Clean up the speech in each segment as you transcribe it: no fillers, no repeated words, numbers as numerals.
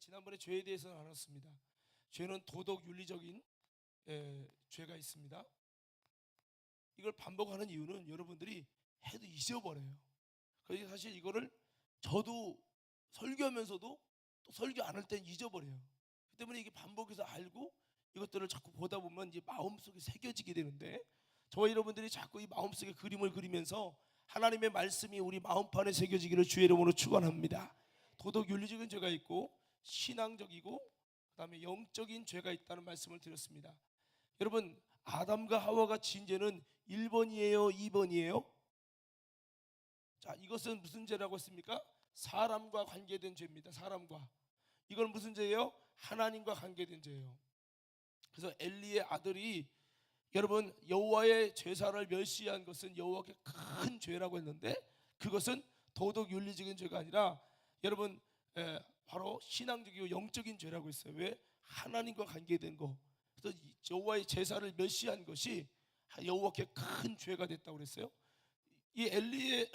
지난번에 죄에 대해서 나눴습니다. 죄는 도덕 윤리적인 죄가 있습니다. 이걸 반복하는 이유는 여러분들이 해도 잊어버려요. 그래서 사실 이거를 저도 설교하면서도 또 설교 안 할 땐 잊어버려요. 그 때문에 이게 반복해서 알고 이것들을 자꾸 보다 보면 이제 마음속에 새겨지게 되는데, 저와 여러분들이 자꾸 이 마음속에 그림을 그리면서 하나님의 말씀이 우리 마음판에 새겨지기를 주의 이름으로 축원합니다. 도덕 윤리적인 죄가 있고 신앙적이고 그다음에 영적인 죄가 있다는 말씀을 드렸습니다. 여러분, 아담과 하와가 지은 죄는 1번이에요, 2번이에요? 자, 이것은 무슨 죄라고 했습니까? 사람과 관계된 죄입니다. 사람과. 이건 무슨 죄예요? 하나님과 관계된 죄예요. 그래서 엘리의 아들이 여러분 여호와의 제사를 멸시한 것은 여호와께 큰 죄라고 했는데, 그것은 도덕 윤리적인 죄가 아니라 여러분 바로 신앙적이고 영적인 죄라고 했어요. 왜? 하나님과 관계된 거. 그래서 여호와의 제사를 멸시한 것이 여호와께 큰 죄가 됐다고 그랬어요. 이 엘리의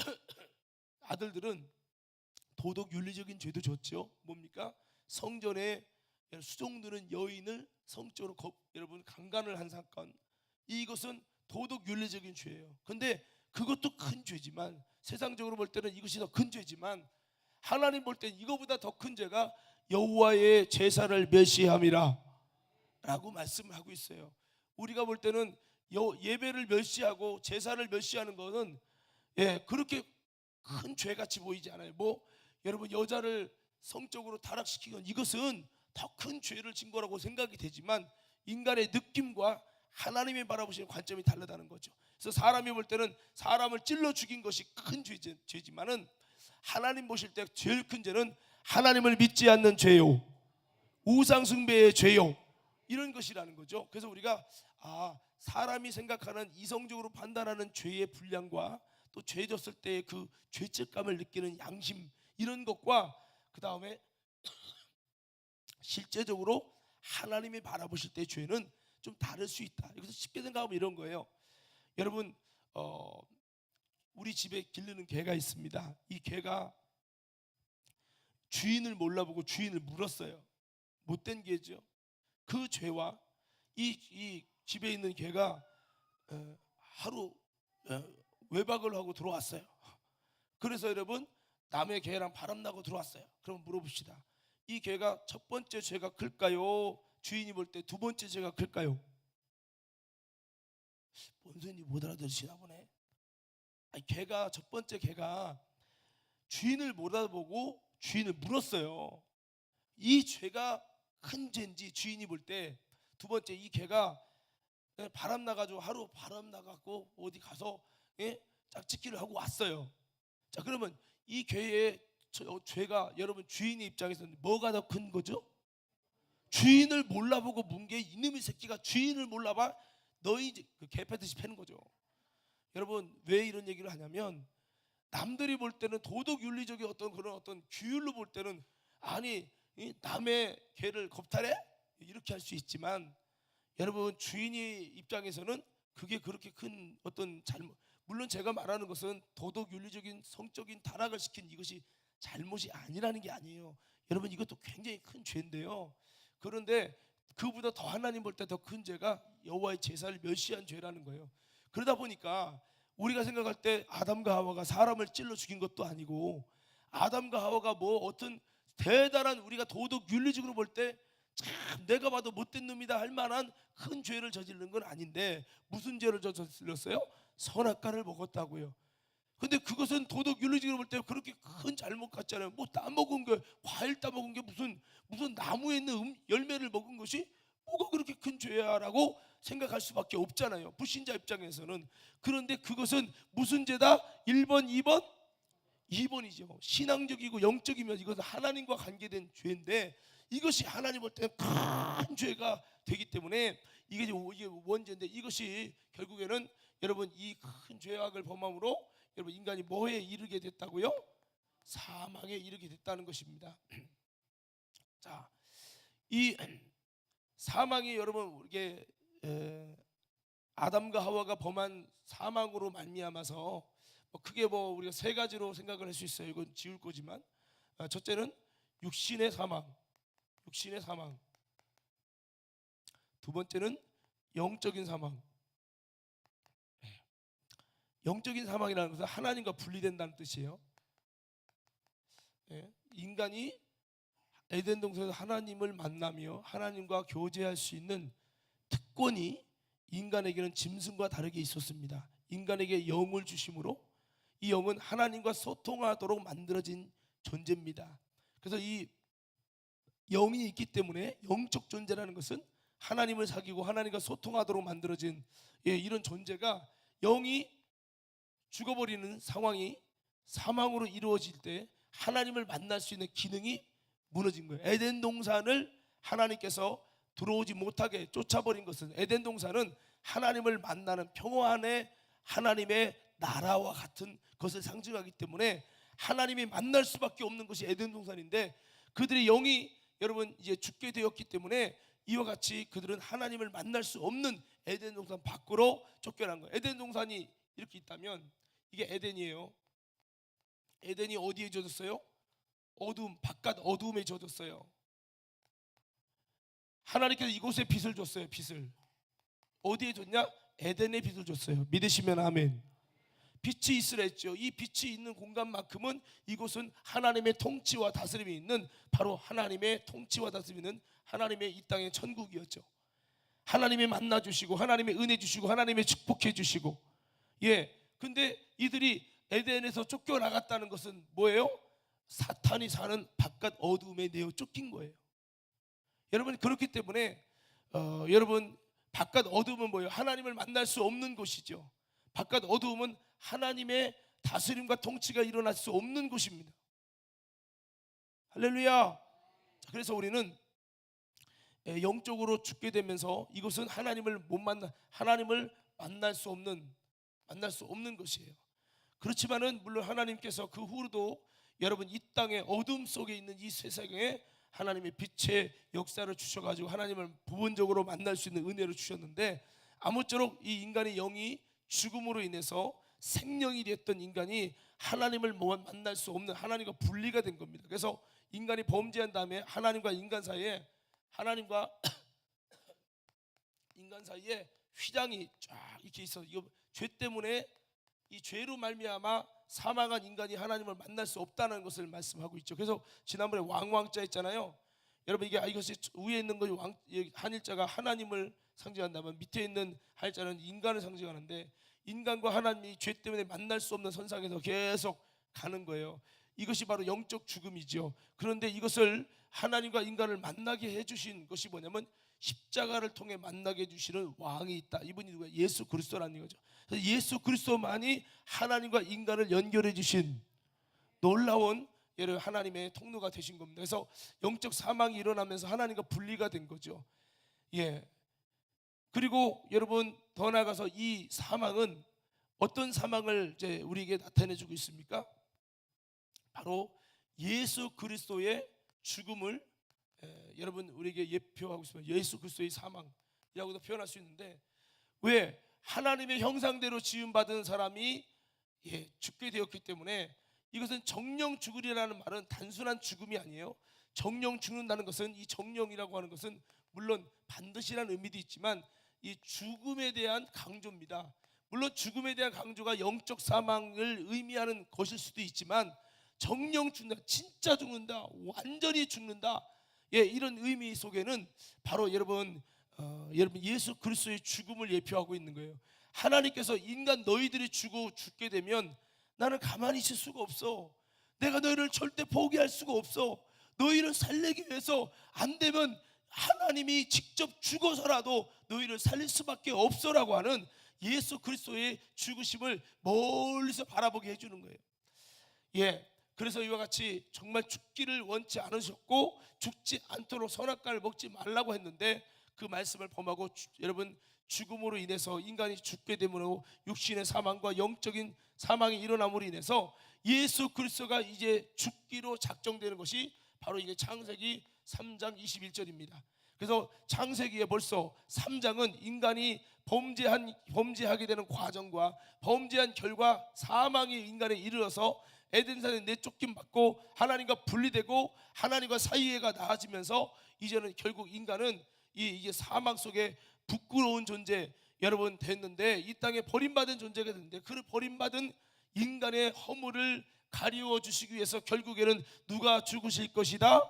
아들들은 도덕 윤리적인 죄도 졌죠. 뭡니까? 성전에 수종드는 여인을 성적으로 여러분 강간을 한 사건, 이것은 도덕 윤리적인 죄예요. 근데 그것도 큰 죄지만, 세상적으로 볼 때는 이것이 더 큰 죄지만, 하나님 볼 때는 이거보다 더 큰 죄가 여호와의 제사를 멸시함이라 라고 말씀을 하고 있어요. 우리가 볼 때는 예배를 멸시하고 제사를 멸시하는 것은 그렇게 큰 죄같이 보이지 않아요. 여러분 여자를 성적으로 타락시키건 이것은 더 큰 죄를 진 거라고 생각이 되지만, 인간의 느낌과 하나님이 바라보시는 관점이 다르다는 거죠. 그래서 사람이 볼 때는 사람을 찔러 죽인 것이 큰 죄지만은, 하나님 보실 때 제일 큰 죄는 하나님을 믿지 않는 죄요, 우상 숭배의 죄요, 이런 것이라는 거죠. 그래서 우리가 사람이 생각하는 이성적으로 판단하는 죄의 분량과 또 죄 졌을 때의 그 죄책감을 느끼는 양심, 이런 것과 그 다음에 실제적으로 하나님이 바라보실 때 죄는 좀 다를 수 있다. 여기서 쉽게 생각하면 이런 거예요. 여러분 우리 집에 기르는 개가 있습니다. 이 개가 주인을 몰라보고 주인을 물었어요. 못된 개죠. 그 죄와 이 집에 있는 개가 하루 외박을 하고 들어왔어요. 그래서 여러분 남의 개랑 바람나고 들어왔어요. 그럼 물어봅시다. 이 개가 첫 번째 죄가 클까요? 주인이 볼 때 두 번째 죄가 클까요? 본선이 못 알아들으시나 보네. 개가 첫 번째 개가 주인을 못 알아보고 주인을 물었어요. 이 죄가 큰 죄인지 주인이 볼 때, 두 번째 이 개가 바람 나가지고 하루 바람 나갖고 어디 가서 짝짓기를 하고 왔어요. 자, 그러면 이 개의 죄가 여러분 주인의 입장에서는 뭐가 더 큰 거죠? 주인을 몰라보고 문 게 이놈의 새끼가 주인을 몰라봐 너희 그 개패듯이 패는 거죠. 여러분 왜 이런 얘기를 하냐면, 남들이 볼 때는 도덕 윤리적인 그런 규율로 볼 때는 아니 남의 개를 겁탈해? 이렇게 할 수 있지만, 여러분 주인의 입장에서는 그게 그렇게 큰 잘못, 물론 제가 말하는 것은 도덕 윤리적인 성적인 타락을 시킨 이것이 잘못이 아니라는 게 아니에요. 여러분 이것도 굉장히 큰 죄인데요. 그런데 그보다 더 하나님 볼 때 더 큰 죄가 여호와의 제사를 멸시한 죄라는 거예요. 그러다 보니까 우리가 생각할 때 아담과 하와가 사람을 찔러 죽인 것도 아니고, 아담과 하와가 어떤 대단한, 우리가 도덕 윤리적으로 볼 때 참 내가 봐도 못된 놈이다 할 만한 큰 죄를 저지른 건 아닌데, 무슨 죄를 저질렀어요? 선악과를 먹었다고요. 근데 그것은 도덕 윤리적으로 볼 때 그렇게 큰 잘못 같잖아요. 따먹은 게, 과일 따먹은 게 무슨 나무에 있는 열매를 먹은 것이 뭐가 그렇게 큰 죄야라고 생각할 수밖에 없잖아요, 불신자 입장에서는. 그런데 그것은 무슨 죄다? 1번, 2번? 2번이죠. 신앙적이고 영적이면 이것은 하나님과 관계된 죄인데, 이것이 하나님 볼 때 큰 죄가 되기 때문에 이게 원죄인데, 이것이 결국에는 여러분 이 큰 죄악을 범함으로 여러분 인간이 뭐에 이르게 됐다고요? 사망에 이르게 됐다는 것입니다. 자, 이 사망이 여러분 이게 아담과 하와가 범한 사망으로 말미암아서 크게 우리가 세 가지로 생각을 할 수 있어요. 이건 지울 거지만, 첫째는 육신의 사망, 육신의 사망. 두 번째는 영적인 사망. 영적인 사망이라는 것은 하나님과 분리된다는 뜻이에요. 인간이 에덴 동산에서 하나님을 만나며 하나님과 교제할 수 있는 특권이 인간에게는 짐승과 다르게 있었습니다. 인간에게 영을 주심으로 이 영은 하나님과 소통하도록 만들어진 존재입니다. 그래서 이 영이 있기 때문에 영적 존재라는 것은 하나님을 사귀고 하나님과 소통하도록 만들어진 이런 존재가, 영이 죽어버리는 상황이 사망으로 이루어질 때 하나님을 만날 수 있는 기능이 무너진 거예요. 에덴 동산을 하나님께서 들어오지 못하게 쫓아버린 것은, 에덴 동산은 하나님을 만나는 평화의 하나님의 나라와 같은 것을 상징하기 때문에 하나님이 만날 수밖에 없는 것이 에덴 동산인데, 그들의 영이 여러분 이제 죽게 되었기 때문에 이와 같이 그들은 하나님을 만날 수 없는 에덴 동산 밖으로 쫓겨난 거예요. 에덴 동산이 이렇게 있다면 이게 에덴이에요. 에덴이 어디에 젖었어요? 어두움, 바깥 어두움에 젖었어요. 하나님께서 이곳에 빛을 줬어요. 빛을 어디에 줬냐? 에덴에 빛을 줬어요. 믿으시면 아멘. 빛이 있으라 했죠. 이 빛이 있는 공간만큼은 이곳은 하나님의 통치와 다스림이 있는, 바로 하나님의 통치와 다스림이 있는 하나님의 이 땅의 천국이었죠. 하나님이 만나 주시고 하나님의 은혜 주시고 하나님의 축복해 주시고. 근데 이들이 에덴에서 쫓겨나갔다는 것은 뭐예요? 사탄이 사는 바깥 어두움에 내어 쫓긴 거예요. 여러분, 그렇기 때문에 여러분, 바깥 어두움은 뭐예요? 하나님을 만날 수 없는 곳이죠. 바깥 어두움은 하나님의 다스림과 통치가 일어날 수 없는 곳입니다. 할렐루야. 그래서 우리는 영적으로 죽게 되면서 이것은 하나님을 만날 수 없는 것이에요. 그렇지만은 물론 하나님께서 그 후로도 여러분 이 땅의 어둠 속에 있는 이 세상에 하나님의 빛의 역사를 주셔가지고 하나님을 부분적으로 만날 수 있는 은혜를 주셨는데, 아무쪼록 이 인간의 영이 죽음으로 인해서 생명이 됐던 인간이 하나님을 만날 수 없는, 하나님과 분리가 된 겁니다. 그래서 인간이 범죄한 다음에 하나님과 인간 사이에 휘장이 쫙 이렇게 있어. 이거 죄 때문에, 이 죄로 말미암아 사망한 인간이 하나님을 만날 수 없다는 것을 말씀하고 있죠. 그래서 지난번에 왕자 있잖아요. 여러분, 이것이 위에 있는 것이 한일자가 하나님을 상징한다면 밑에 있는 한일자는 인간을 상징하는데, 인간과 하나님이 죄 때문에 만날 수 없는 선상에서 계속 가는 거예요. 이것이 바로 영적 죽음이죠. 그런데 이것을 하나님과 인간을 만나게 해주신 것이 뭐냐면 십자가를 통해 만나게 해주시는 왕이 있다. 이분이 누구예요? 예수 그리스도라는 거죠. 그래서 예수 그리스도만이 하나님과 인간을 연결해 주신 놀라운 하나님의 통로가 되신 겁니다. 그래서 영적 사망이 일어나면서 하나님과 분리가 된 거죠. 그리고 여러분, 더 나아가서 이 사망은 어떤 사망을 이제 우리에게 나타내주고 있습니까? 바로 예수 그리스도의 죽음을 여러분 우리에게 예표하고 있습니다. 예수 그리스도의 사망이라고도 표현할 수 있는데, 왜? 하나님의 형상대로 지음받은 사람이 죽게 되었기 때문에, 이것은 정령 죽으리라는 말은 단순한 죽음이 아니에요. 정령 죽는다는 것은, 이 정령이라고 하는 것은 물론 반드시라는 의미도 있지만 이 죽음에 대한 강조입니다. 물론 죽음에 대한 강조가 영적 사망을 의미하는 것일 수도 있지만, 정령 죽는다, 진짜 죽는다, 완전히 죽는다, 이런 의미 속에는 바로 여러분 예수 그리스도의 죽음을 예표하고 있는 거예요. 하나님께서 인간 너희들이 죽게 되면 나는 가만히 있을 수가 없어. 내가 너희를 절대 포기할 수가 없어. 너희를 살리기 위해서 안 되면 하나님이 직접 죽어서라도 너희를 살릴 수밖에 없어라고 하는 예수 그리스도의 죽으심을 멀리서 바라보게 해주는 거예요. 그래서 이와 같이 정말 죽기를 원치 않으셨고 죽지 않도록 선악과를 먹지 말라고 했는데, 그 말씀을 범하고 여러분 죽음으로 인해서 인간이 죽게 됨으로 육신의 사망과 영적인 사망이 일어남으로 인해서 예수 그리스도가 이제 죽기로 작정되는 것이 바로 이게 창세기 3장 21절입니다. 그래서 창세기에 벌써 3장은 인간이 범죄하게 되는 과정과 범죄한 결과 사망이 인간에 이르러서 에덴산에 내쫓김 받고 하나님과 분리되고 하나님과 사이가 나아지면서 이제는 결국 인간은 이게 사망 속에 부끄러운 존재 여러분 됐는데, 이 땅에 버림받은 존재가 됐는데, 그 버림받은 인간의 허물을 가리워 주시기 위해서 결국에는 누가 죽으실 것이다?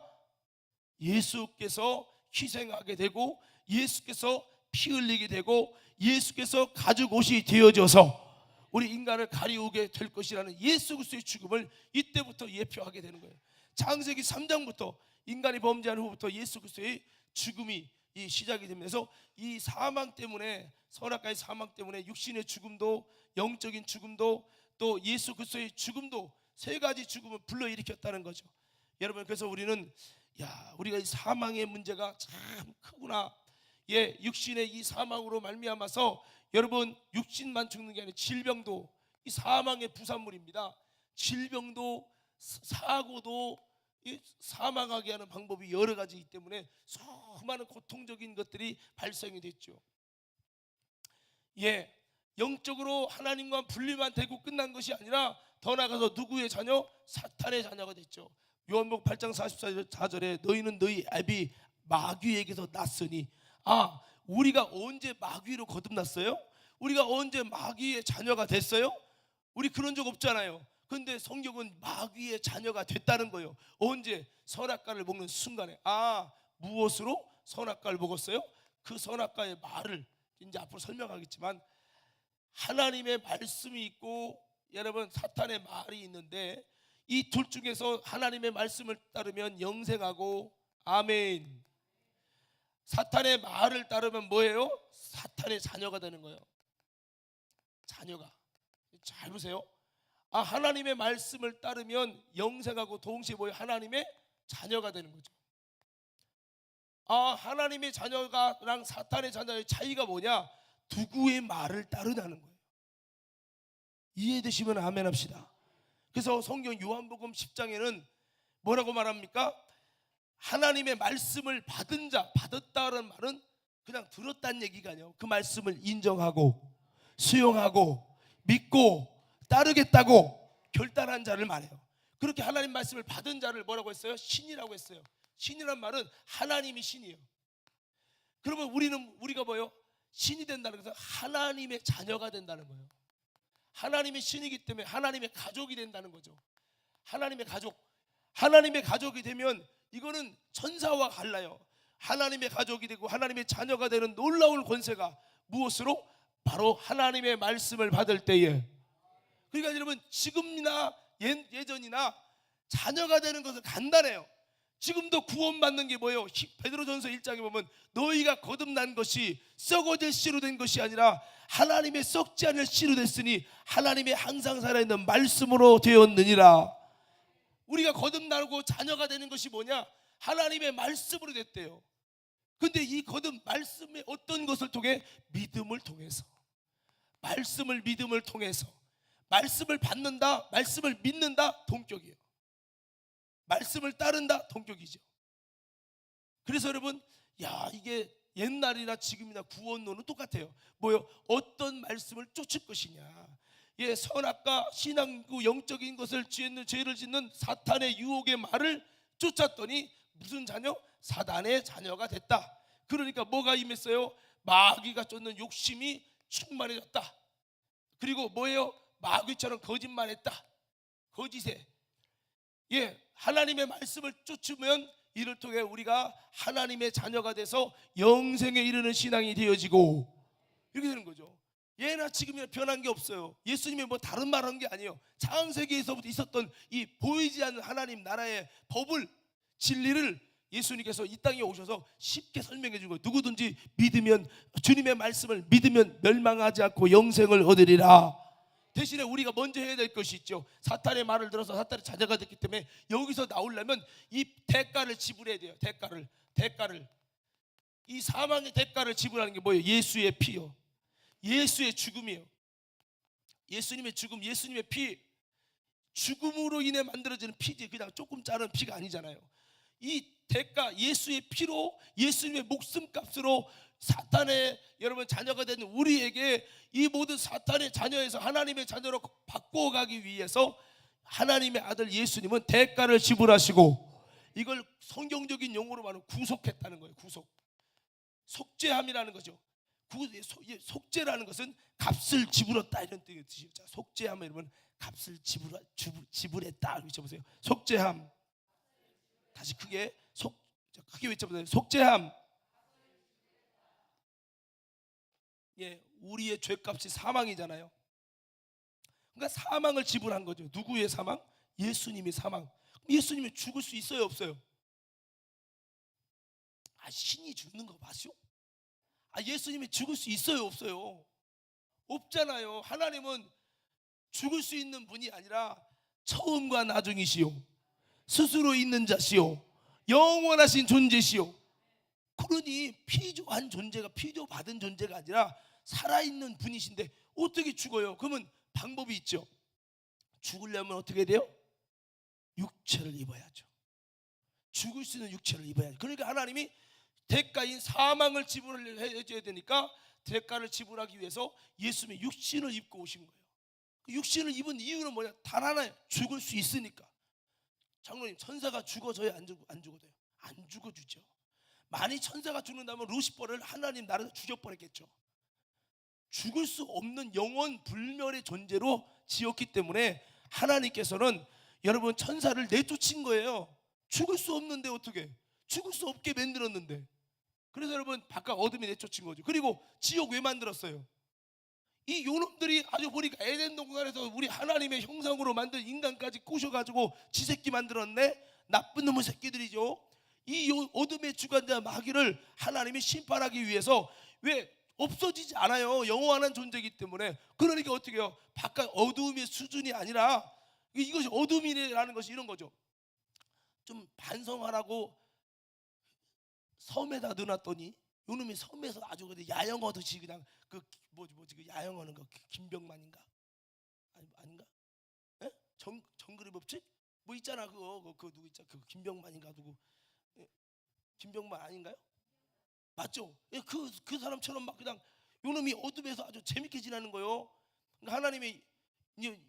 예수께서 희생하게 되고, 예수께서 피 흘리게 되고, 예수께서 가죽 옷이 되어져서 우리 인간을 가리우게 될 것이라는 예수 그리스도의 죽음을 이때부터 예표하게 되는 거예요. 창세기 3장부터 인간이 범죄한 후부터 예수 그리스도의 죽음이 시작이 되면서 이 사망 때문에, 선악과의 사망 때문에 육신의 죽음도, 영적인 죽음도, 또 예수 그리스도의 죽음도, 세 가지 죽음을 불러일으켰다는 거죠. 여러분, 그래서 우리는 우리가 이 사망의 문제가 참 크구나. 육신의 이 사망으로 말미암아서 여러분, 육신만 죽는 게 아니라 질병도 이 사망의 부산물입니다. 질병도 사고도 사망하게 하는 방법이 여러 가지이기 때문에 수많은 고통적인 것들이 발생이 됐죠. 영적으로 하나님과 분리만 되고 끝난 것이 아니라 더 나아가서 누구의 자녀? 사탄의 자녀가 됐죠. 요한복음 8장 44절에 너희는 너희 아비 마귀에게서 났으니, 우리가 언제 마귀로 거듭났어요? 우리가 언제 마귀의 자녀가 됐어요? 우리 그런 적 없잖아요. 그런데 성경은 마귀의 자녀가 됐다는 거예요. 언제? 선악과를 먹는 순간에. 무엇으로 선악과를 먹었어요? 그 선악과의 말을 이제 앞으로 설명하겠지만, 하나님의 말씀이 있고 여러분 사탄의 말이 있는데, 이 둘 중에서 하나님의 말씀을 따르면 영생하고, 아멘. 사탄의 말을 따르면 뭐예요? 사탄의 자녀가 되는 거예요. 자녀가. 잘 보세요. 하나님의 말씀을 따르면 영생하고 동시에 뭐예요? 하나님의 자녀가 되는 거죠. 하나님의 자녀가랑 사탄의 자녀의 차이가 뭐냐? 누구의 말을 따르냐는 거예요. 이해되시면 아멘 합시다. 그래서 성경 요한복음 10장에는 뭐라고 말합니까? 하나님의 말씀을 받은 자, 받았다는 말은 그냥 들었다는 얘기가 아니에요. 그 말씀을 인정하고 수용하고 믿고 따르겠다고 결단한 자를 말해요. 그렇게 하나님 말씀을 받은 자를 뭐라고 했어요? 신이라고 했어요. 신이란 말은 하나님이 신이에요. 그러면 우리가 뭐예요? 신이 된다는 것은 하나님의 자녀가 된다는 거예요. 하나님의 신이기 때문에 하나님의 가족이 된다는 거죠. 하나님의 가족이 되면 이거는 천사와 달라요. 하나님의 가족이 되고 하나님의 자녀가 되는 놀라운 권세가 무엇으로? 바로 하나님의 말씀을 받을 때에. 그러니까 여러분, 지금이나 예전이나 자녀가 되는 것은 간단해요. 지금도 구원받는 게 뭐예요? 베드로전서 1장에 보면 너희가 거듭난 것이 썩어질 씨로 된 것이 아니라 하나님의 썩지 않을 씨로 됐으니 하나님의 항상 살아있는 말씀으로 되었느니라. 우리가 거듭나고 자녀가 되는 것이 뭐냐? 하나님의 말씀으로 됐대요. 근데 이 거듭 말씀의 어떤 것을 통해? 믿음을 통해서. 믿음을 통해서. 말씀을 받는다, 말씀을 믿는다, 동격이에요. 말씀을 따른다, 동격이죠. 그래서 여러분, 이게 옛날이나 지금이나 구원론은 똑같아요. 뭐요? 어떤 말씀을 쫓을 것이냐. 선악과 신앙구 영적인 것을 죄를 짓는 사탄의 유혹의 말을 쫓았더니 무슨 자녀? 사단의 자녀가 됐다. 그러니까 뭐가 임했어요? 마귀가 쫓는 욕심이 충만해졌다. 그리고 뭐예요? 마귀처럼 거짓말했다. 거짓에. 하나님의 말씀을 쫓으면 이를 통해 우리가 하나님의 자녀가 돼서 영생에 이르는 신앙이 되어지고, 이렇게 되는 거죠. 예나 지금이나 변한 게 없어요. 예수님이 뭐 다른 말 한 게 아니에요. 창세기에서부터 있었던 이 보이지 않는 하나님 나라의 법을, 진리를 예수님께서 이 땅에 오셔서 쉽게 설명해 준 거예요. 누구든지 믿으면, 주님의 말씀을 믿으면 멸망하지 않고 영생을 얻으리라. 대신에 우리가 먼저 해야 될 것이 있죠. 사탄의 말을 들어서 사탄의 자녀가 됐기 때문에 여기서 나오려면 이 대가를 지불해야 돼요. 대가를. 이 사망의 대가를 지불하는 게 뭐예요? 예수의 피요. 예수의 죽음이에요. 예수님의 죽음, 예수님의 피. 죽음으로 인해 만들어지는 피지, 그냥 조금 자른 피가 아니잖아요. 이 대가, 예수의 피로, 예수님의 목숨값으로 사탄의 여러분 자녀가 된 우리에게 이 모든 사탄의 자녀에서 하나님의 자녀로 바꿔가기 위해서 하나님의 아들 예수님은 대가를 지불하시고, 이걸 성경적인 용어로 말하면 구속했다는 거예요. 구속. 속죄함이라는 거죠. 속죄라는 것은 값을 지불했다 이런 뜻이죠. 자, 속죄함 여러분, 값을 지불했다. 외쳐보세요. 속죄함. 다시 크게 크게 외쳐보세요. 속죄함. 예, 우리의 죄값이 사망이잖아요. 그러니까 사망을 지불한 거죠. 누구의 사망? 예수님의 사망. 예수님이 죽을 수 있어요, 없어요? 신이 죽는 거 맞죠? 예수님이 죽을 수 있어요, 없어요? 없잖아요. 하나님은 죽을 수 있는 분이 아니라 처음과 나중이시요, 스스로 있는 자시요, 영원하신 존재시요. 그러니 피조한 존재가, 피조받은 존재가 아니라 살아있는 분이신데 어떻게 죽어요? 그러면 방법이 있죠. 죽으려면 어떻게 돼요? 육체를 입어야죠. 죽을 수 있는 육체를 입어야죠. 그러니까 하나님이 대가인 사망을 지불해줘야 되니까 대가를 지불하기 위해서 예수님의 육신을 입고 오신 거예요. 육신을 입은 이유는 뭐냐? 단 하나예요. 죽을 수 있으니까. 장로님, 천사가 죽어져야 안 죽어져요? 안 죽어주죠. 만일 천사가 죽는다면 루시퍼를 하나님 나라에서 죽여버렸겠죠. 죽을 수 없는 영원 불멸의 존재로 지었기 때문에 하나님께서는 여러분 천사를 내쫓은 거예요. 죽을 수 없는데 어떻게? 죽을 수 없게 만들었는데. 그래서 여러분 바깥 어둠이 내쫓은 거죠. 그리고 지옥 왜 만들었어요? 이 요놈들이 아주 보니까 에덴 동산에서 우리 하나님의 형상으로 만든 인간까지 꼬셔가지고 지새끼 만들었네. 나쁜 놈의 새끼들이죠. 이 어둠의 주관자 마귀를 하나님이 심판하기 위해서, 왜? 없어지지 않아요. 영원한 존재이기 때문에. 그러니까 어떻게 해요? 바깥 어둠의 수준이 아니라 이것이 어둠이라는 것이 이런 거죠. 좀 반성하라고 섬에다 넣어놨더니 요놈이 섬에서 아주 그냥 야영하듯이 그냥 그 그 야영하는 거, 김병만인가? 아닌가? 예? 정글의 법칙? 뭐 있잖아, 그거 누구 있잖아, 그 김병만인가 누구? 예? 김병만 아닌가요? 맞죠? 예, 그 사람처럼 막 그냥 요놈이 어둠에서 아주 재밌게 지내는 거예요. 그러니까 하나님이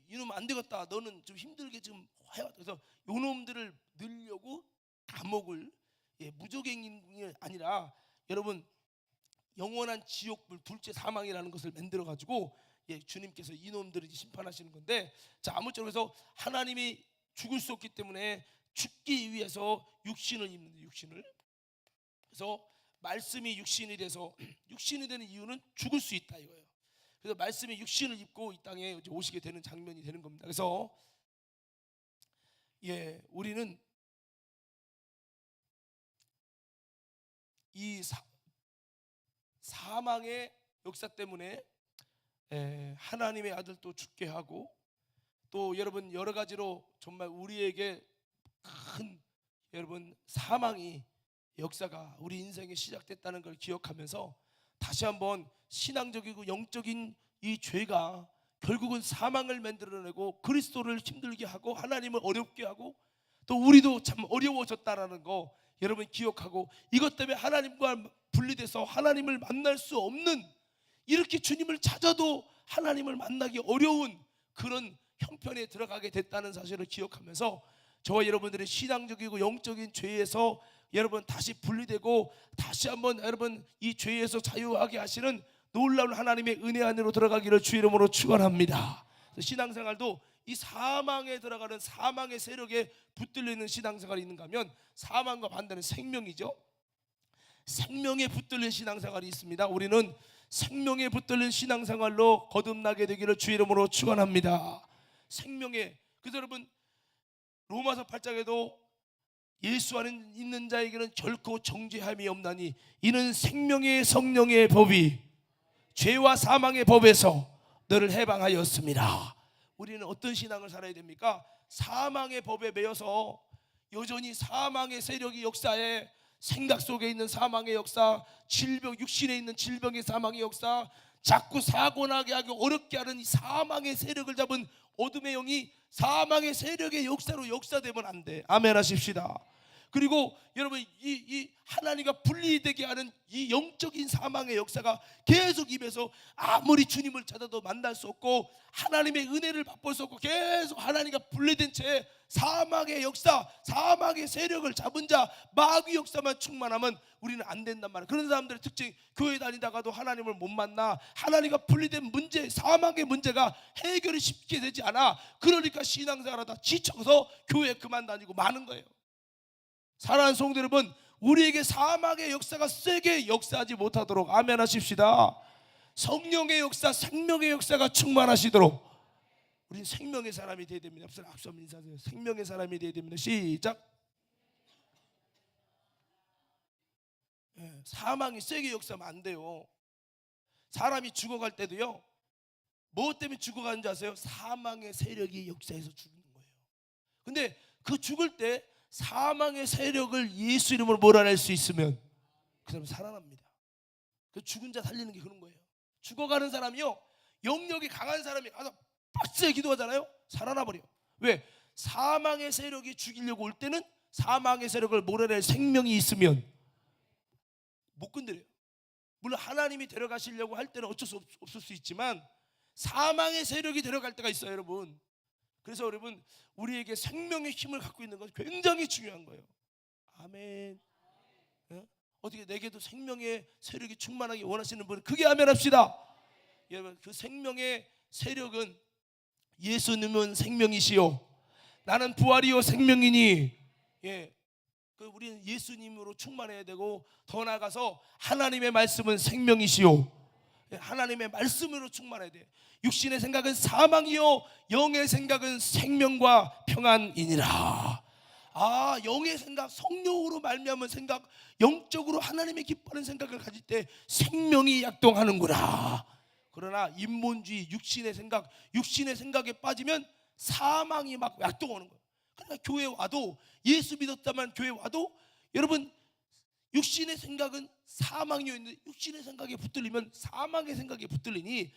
이놈 안 되겠다, 너는 좀 힘들게 좀 해야. 그래서 요놈들을 늘려고 감옥을, 무적행이 아니라 여러분 영원한 지옥불, 둘째 사망이라는 것을 만들어 가지고 주님께서 이놈들을 심판하시는 건데, 자, 아무쪼록 해서 하나님이 죽을 수 없기 때문에 죽기 위해서 육신을 입는데, 육신을. 그래서 말씀이 육신이 돼서 육신이 되는 이유는 죽을 수 있다 이거예요. 그래서 말씀이 육신을 입고 이 땅에 오시게 되는 장면이 되는 겁니다. 그래서 우리는 이 사망의 역사 때문에 하나님의 아들도 죽게 하고, 또 여러분 여러 가지로 정말 우리에게 큰 여러분 사망이 역사가 우리 인생에 시작됐다는 걸 기억하면서 다시 한번 신앙적이고 영적인 이 죄가 결국은 사망을 만들어내고 그리스도를 힘들게 하고 하나님을 어렵게 하고 또 우리도 참 어려워졌다라는 거 여러분 기억하고, 이것 때문에 하나님과 분리돼서 하나님을 만날 수 없는, 이렇게 주님을 찾아도 하나님을 만나기 어려운 그런 형편에 들어가게 됐다는 사실을 기억하면서 저와 여러분들의 신앙적이고 영적인 죄에서 여러분 다시 분리되고 다시 한번 여러분 이 죄에서 자유하게 하시는 놀라운 하나님의 은혜 안으로 들어가기를 주 이름으로 축원합니다. 신앙생활도 이 사망에 들어가는 사망의 세력에 붙들려 있는 신앙생활이 있는가 하면 사망과 반대는 생명이죠. 생명에 붙들린 신앙생활이 있습니다. 우리는 생명에 붙들린 신앙생활로 거듭나게 되기를 주 이름으로 축원합니다. 생명에. 그래서 여러분 로마서 8장에도 예수 안에 있는 자에게는 결코 정죄함이 없나니 이는 생명의 성령의 법이 죄와 사망의 법에서 너를 해방하였습니다. 우리는 어떤 신앙을 살아야 됩니까? 사망의 법에 매여서 여전히 사망의 세력이 역사에, 생각 속에 있는 사망의 역사, 질병, 육신에 있는 질병의 사망의 역사, 자꾸 사고나게 하고 어렵게 하는 이 사망의 세력을 잡은 어둠의 영이 사망의 세력의 역사로 역사되면 안 돼. 아멘 하십시다. 그리고 여러분 이 하나님과 분리되게 하는 이 이 영적인 사망의 역사가 계속 입에서 아무리 주님을 찾아도 만날 수 없고 하나님의 은혜를 맛볼 수 없고 계속 하나님과 분리된 채 사망의 역사, 사망의 세력을 잡은 자, 마귀 역사만 충만하면 우리는 안 된단 말이에요. 그런 사람들의 특징, 교회 다니다가도 하나님을 못 만나, 하나님과 분리된 문제, 사망의 문제가 해결이 쉽게 되지 않아. 그러니까 신앙생활하다 지쳐서 교회 그만 다니고 마는 거예요. 사랑하는 성도 여러분, 우리에게 사망의 역사가 세게 역사하지 못하도록 아멘 하십시다. 성령의 역사, 생명의 역사가 충만하시도록 우린 생명의 사람이 되어야 됩니다. 앞서 인사하세요. 생명의 사람이 되어야 됩니다. 시작. 사망이 세게 역사하면 안 돼요. 사람이 죽어갈 때도요, 뭐 때문에 죽어가는지 아세요? 사망의 세력이 역사해서 죽는 거예요. 근데 그 죽을 때 사망의 세력을 예수 이름으로 몰아낼 수 있으면 그 사람 살아납니다. 그 죽은 자 살리는 게 그런 거예요. 죽어가는 사람이요, 영역이 강한 사람이 가서 빡세게 기도하잖아요. 살아나 버려. 왜? 사망의 세력이 죽이려고 올 때는 사망의 세력을 몰아낼 생명이 있으면 못 건드려요. 물론 하나님이 데려가시려고 할 때는 어쩔 수 없을 수 있지만 사망의 세력이 데려갈 때가 있어요, 여러분. 그래서 여러분, 우리에게 생명의 힘을 갖고 있는 건 굉장히 중요한 거예요. 아멘. 어떻게 내게도 생명의 세력이 충만하게 원하시는 분은 크게 아멘 합시다. 여러분, 그 생명의 세력은 예수님은 생명이시요 나는 부활이요 생명이니, 우리는 예수님으로 충만해야 되고, 더 나아가서 하나님의 말씀은 생명이시요 하나님의 말씀으로 충만해야 돼. 육신의 생각은 사망이요 영의 생각은 생명과 평안이니라. 영의 생각, 성령으로 말미암은 생각, 영적으로 하나님의 기뻐하는 생각을 가질 때 생명이 약동하는구나. 그러나 인본주의, 육신의 생각에 빠지면 사망이 막 약동하는 거예요. 그러니까 교회 와도, 예수 믿었다만 교회 와도, 여러분, 육신의 생각은 사망이었는데 육신의 생각에 붙들리면 사망의 생각에 붙들리니,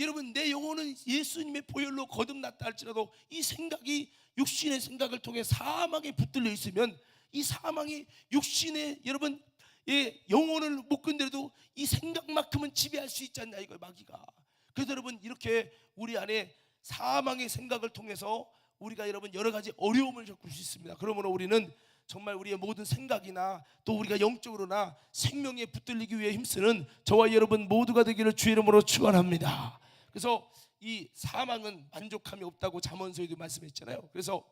여러분, 내 영혼은 예수님의 보혈로 거듭났다 할지라도 이 생각이 육신의 생각을 통해 사망에 붙들려 있으면 이 사망이 육신의, 여러분, 영혼을 못 건드려도 이 생각만큼은 지배할 수 있지 않냐 이거예요, 마귀가. 그래서 여러분, 이렇게 우리 안에 사망의 생각을 통해서 우리가 여러분 여러 가지 어려움을 겪을 수 있습니다. 그러므로 우리는 정말 우리의 모든 생각이나 또 우리가 영적으로나 생명에 붙들리기 위해 힘쓰는 저와 여러분 모두가 되기를 주의 이름으로 축원합니다. 그래서 이 사망은 만족함이 없다고 잠언서에도 말씀했잖아요. 그래서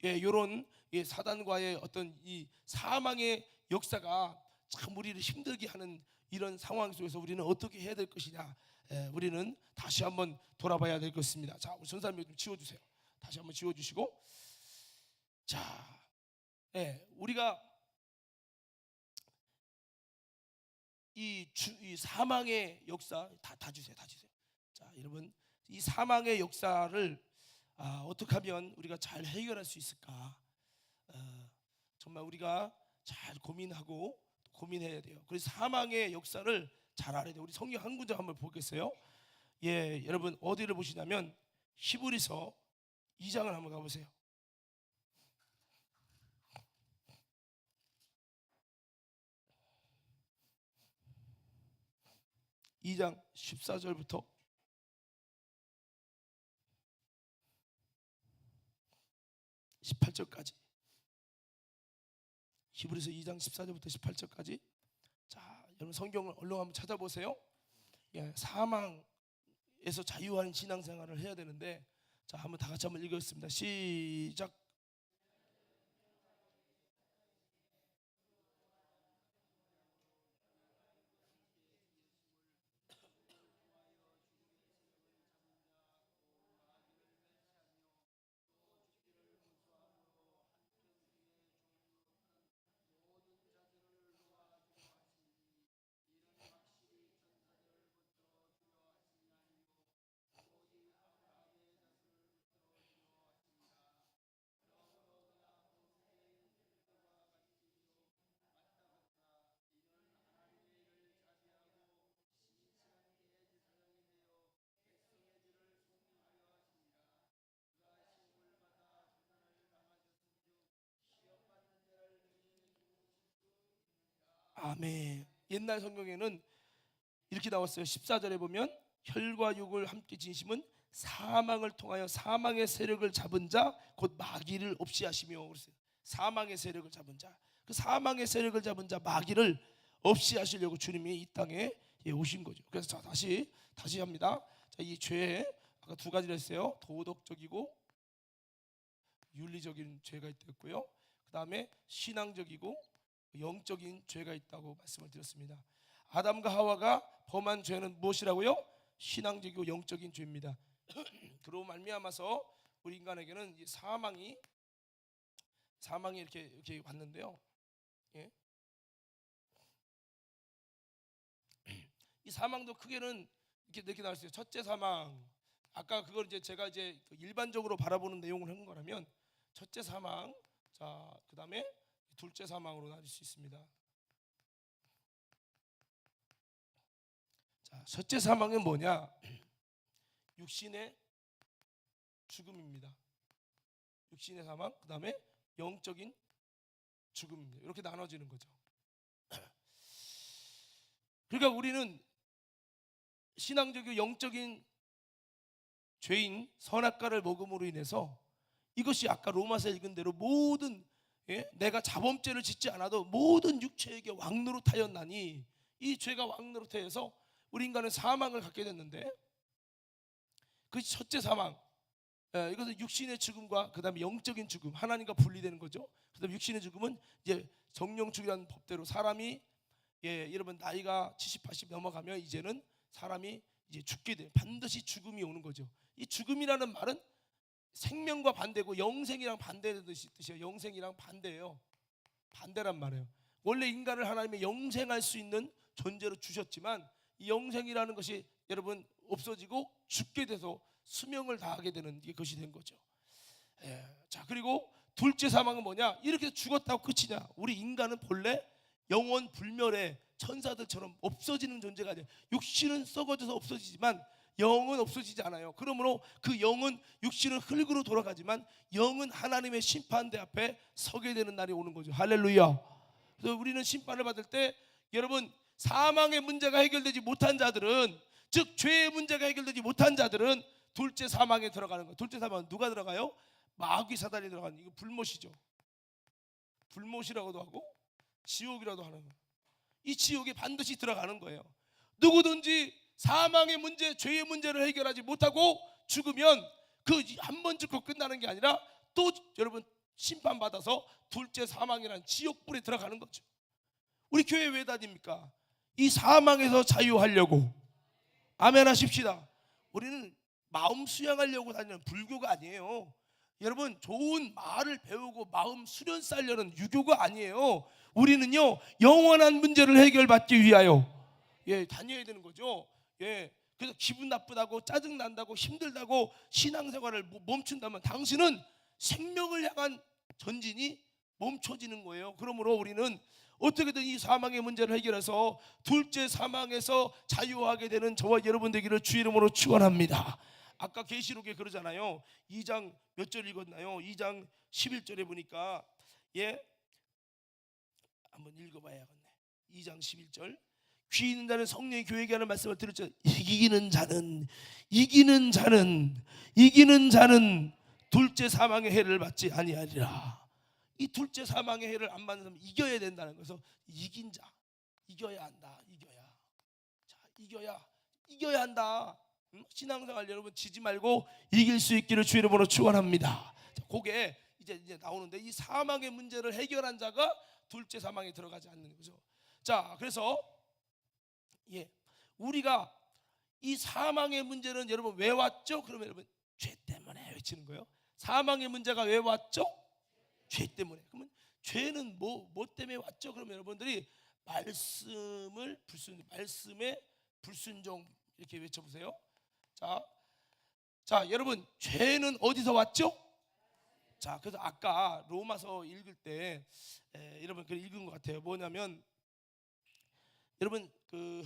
이런 사단과의 어떤 이 사망의 역사가 참 우리를 힘들게 하는 이런 상황 속에서 우리는 어떻게 해야 될 것이냐, 우리는 다시 한번 돌아봐야 될 것입니다. 자, 우리 전사님 좀 지워주세요. 다시 한번 지워주시고, 자, 우리가 이 사망의 역사 다 주세요. 자, 여러분, 이 사망의 역사를 어떻게 하면 우리가 잘 해결할 수 있을까? 정말 우리가 잘 고민하고 고민해야 돼요. 그래서 사망의 역사를 잘 알아야 돼요. 우리 성경 한 구절 한번 보겠어요. 여러분 어디를 보시냐면 히브리서 2장을 한번 가보세요. 2장 14절부터 18절까지. 히브리서 2장 14절부터 18절까지. 자, 여러분 성경을 얼른 한번 찾아보세요. 사망에서 자유한 신앙생활을 해야 되는데, 자, 한번 다 같이 한번 읽겠습니다. 시작. 아멘. 옛날 성경에는 이렇게 나왔어요. 14절에 보면 혈과 육을 함께 지니심은 사망을 통하여 사망의 세력을 잡은 자 곧 마귀를 없이 하시며 그랬어요. 사망의 세력을 잡은 자, 그 사망의 세력을 잡은 자 마귀를 없이 하시려고 주님이 이 땅에 오신 거죠. 그래서 자, 다시 합니다. 자, 이 죄 아까 두 가지를 했어요. 도덕적이고 윤리적인 죄가 있고요. 그 다음에 신앙적이고 영적인 죄가 있다고 말씀을 드렸습니다. 아담과 하와가 범한 죄는 무엇이라고요? 신앙적이고 영적인 죄입니다. 그로 말미암아서 우리 인간에게는 이 사망이 이렇게 왔는데요. 예. 이 사망도 크게는 이렇게 나왔어요. 첫째 사망. 아까 그걸 이제 제가 이제 일반적으로 바라보는 내용을 한 거라면 첫째 사망, 자 그다음에 둘째 사망으로 나눌 수 있습니다. 자, 첫째 사망은 뭐냐? 육신의 죽음입니다. 육신의 사망, 그다음에 영적인 죽음입니다. 이렇게 나눠지는 거죠. 그러니까 우리는 신앙적이고 영적인 죄인 선악과를 먹음으로 인해서 이것이 아까 로마서 읽은 대로 모든 내가 자범죄를 짓지 않아도 모든 육체에게 왕노릇하였나니 이 죄가 왕노릇하여서 우리 인간은 사망을 갖게 됐는데 그 첫째 사망 이것은 육신의 죽음과 그 다음에 영적인 죽음 하나님과 분리되는 거죠. 그 다음에 육신의 죽음은 이제 정령축이라는 법대로 사람이 여러분 나이가 70, 80 넘어가면 이제는 사람이 이제 죽게 돼요. 반드시 죽음이 오는 거죠. 이 죽음이라는 말은 생명과 반대고 영생이랑 반대되는 뜻이에요. 영생이랑 반대예요. 반대란 말이에요. 원래 인간을 하나님이 영생할 수 있는 존재로 주셨지만 이 영생이라는 것이 여러분 없어지고 죽게 돼서 수명을 다하게 되는 게 것이 된 거죠. 자 그리고 둘째 사망은 뭐냐? 이렇게 죽었다고 끝이냐? 우리 인간은 본래 영원 불멸의 천사들처럼 없어지는 존재가 아니에요. 육신은 썩어져서 없어지지만 영은 없어지지 않아요. 그러므로 그 영은 육신은 흙으로 돌아가지만 영은 하나님의 심판대 앞에 서게 되는 날이 오는 거죠. 할렐루야. 그래서 우리는 심판을 받을 때 여러분 사망의 문제가 해결되지 못한 자들은 즉 죄의 문제가 해결되지 못한 자들은 둘째 사망에 들어가는 거예요. 둘째 사망은 누가 들어가요? 마귀 사단이 들어가는 이거 불못이죠. 불못이라고도 하고 지옥이라도 하는 거예요. 이 지옥에 반드시 들어가는 거예요. 누구든지 사망의 문제, 죄의 문제를 해결하지 못하고 죽으면 그 한 번 죽고 끝나는 게 아니라 또 여러분 심판받아서 둘째 사망이라는 지옥불에 들어가는 거죠. 우리 교회 왜 다닙니까? 이 사망에서 자유하려고. 아멘 하십시다. 우리는 마음 수양하려고 다니는 불교가 아니에요. 여러분 좋은 말을 배우고 마음 수련 쌓으려는 유교가 아니에요. 우리는요 영원한 문제를 해결받기 위하여 다녀야 되는 거죠. 그래서 기분 나쁘다고 짜증 난다고 힘들다고 신앙생활을 멈춘다면 당신은 생명을 향한 전진이 멈춰지는 거예요. 그러므로 우리는 어떻게든 이 사망의 문제를 해결해서 둘째 사망에서 자유하게 되는 저와 여러분 되기를 주의 이름으로 축원합니다. 아까 계시록에 그러잖아요. 2장 몇 절 읽었나요? 2장 11절에 보니까 한번 읽어봐야겠네. 2장 11절 귀 있는 자는 성령이 교회에게 하는 말씀을 들었죠. 이기는 자는 둘째 사망의 해를 받지 아니하리라. 이 둘째 사망의 해를 안 받는 사람은 이겨야 된다는 거죠. 이긴 자 이겨야 한다. 이겨야 한다. 신앙생활 여러분 지지 말고 이길 수 있기를 주의 이름으로 축원합니다. 그게 이제 나오는데 이 사망의 문제를 해결한 자가 둘째 사망에 들어가지 않는 거죠. 자 그래서 우리가 이 사망의 문제는 여러분 왜 왔죠? 그러면 여러분 죄 때문에 외치는 거예요. 사망의 문제가 왜 왔죠? 죄 때문에. 그러면 죄는 뭐 때문에 왔죠? 그러면 여러분들이 말씀의 불순종 이렇게 외쳐보세요. 자 여러분 죄는 어디서 왔죠? 자 그래서 아까 로마서 읽을 때 여러분 그 읽은 것 같아요. 뭐냐면 여러분 그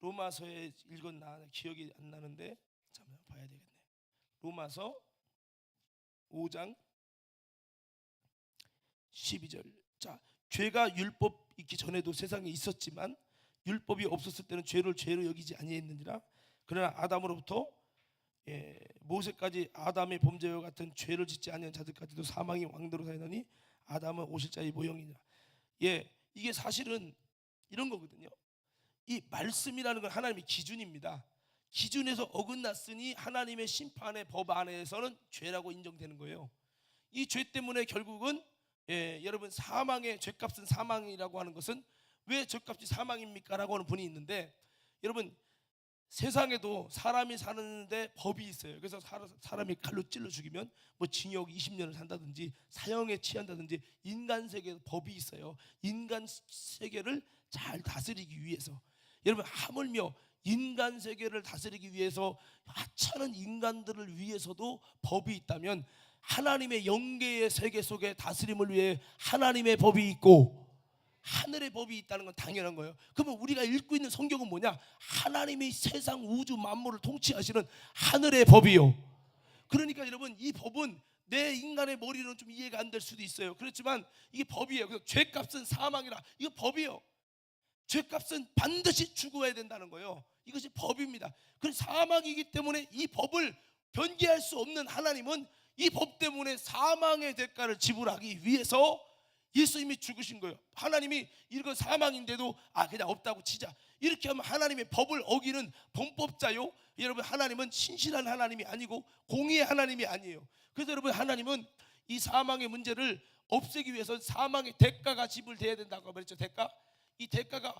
로마서에 읽었나 기억이 안 나는데 잠깐 봐야 되겠네. 로마서 5장 12절. 자 죄가 율법 있기 전에도 세상에 있었지만 율법이 없었을 때는 죄를 죄로 여기지 아니했느니라. 그러나 아담으로부터 모세까지 아담의 범죄와 같은 죄를 짓지 아니한 자들까지도 사망이 왕도로 사이나니 아담은 오실 자의 모형이니라. 이게 사실은 이런 거거든요. 이 말씀이라는 건 하나님의 기준입니다. 기준에서 어긋났으니 하나님의 심판의 법 안에서는 죄라고 인정되는 거예요. 이 죄 때문에 결국은 여러분 사망의 죄값은 사망이라고 하는 것은 왜 죄값이 사망입니까? 라고 하는 분이 있는데, 여러분 세상에도 사람이 사는데 법이 있어요. 그래서 사람이 칼로 찔러 죽이면 뭐 징역 20년을 산다든지 사형에 취한다든지 인간 세계에 법이 있어요. 인간 세계를 잘 다스리기 위해서, 여러분 하물며 인간 세계를 다스리기 위해서 하찮은 인간들을 위해서도 법이 있다면 하나님의 영계의 세계 속에 다스림을 위해 하나님의 법이 있고 하늘의 법이 있다는 건 당연한 거예요. 그러면 우리가 읽고 있는 성경은 뭐냐? 하나님이 세상 우주 만물을 통치하시는 하늘의 법이요. 그러니까 여러분 이 법은 내 인간의 머리로는 좀 이해가 안 될 수도 있어요. 그렇지만 이게 법이에요. 그래서 죄값은 사망이라, 이거 법이에요. 죄값은 반드시 죽어야 된다는 거예요. 이것이 법입니다. 그래서 사망이기 때문에 이 법을 변개할 수 없는 하나님은 이 법 때문에 사망의 대가를 지불하기 위해서 예수님이 죽으신 거예요. 하나님이 이건 사망인데도 그냥 없다고 치자, 이렇게 하면 하나님의 법을 어기는 범법자요. 여러분 하나님은 신실한 하나님이 아니고 공의의 하나님이 아니에요. 그래서 여러분 하나님은 이 사망의 문제를 없애기 위해서 사망의 대가가 지불돼야 된다고 말했죠. 이 대가가,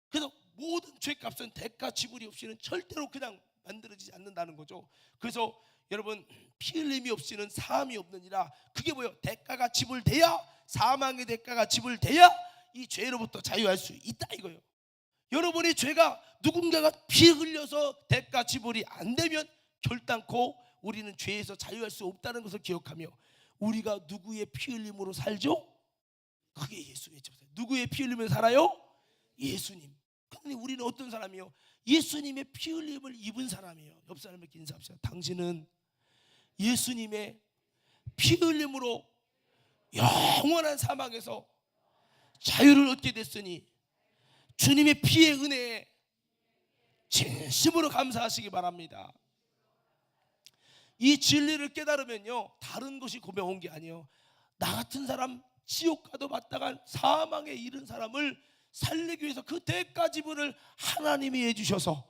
그래서 모든 죄값은 대가 지불이 없이는 절대로 그냥 만들어지지 않는다는 거죠. 그래서 여러분 피 흘림이 없이는 사함이 없느니라. 그게 뭐예요? 대가가 지불돼야, 사망의 대가가 지불돼야 이 죄로부터 자유할 수 있다 이거예요. 여러분의 죄가 누군가가 피 흘려서 대가 지불이 안 되면 결단코 우리는 죄에서 자유할 수 없다는 것을 기억하며, 우리가 누구의 피 흘림으로 살죠? 그게 예수의 죄. 누구의 피 흘림으로 살아요? 예수님. 그런데 우리는 어떤 사람이요? 예수님의 피 흘림을 입은 사람이에요. 옆 사람에게 인사합시다. 당신은 예수님의 피 흘림으로 영원한 사망에서 자유를 얻게 됐으니 주님의 피의 은혜에 진심으로 감사하시기 바랍니다. 이 진리를 깨달으면요, 다른 것이 고백한 게 아니에요. 나 같은 사람, 지옥 가도 마땅한 사망에 이른 사람을 살리기 위해서 그 대가 지불을 하나님이 해주셔서,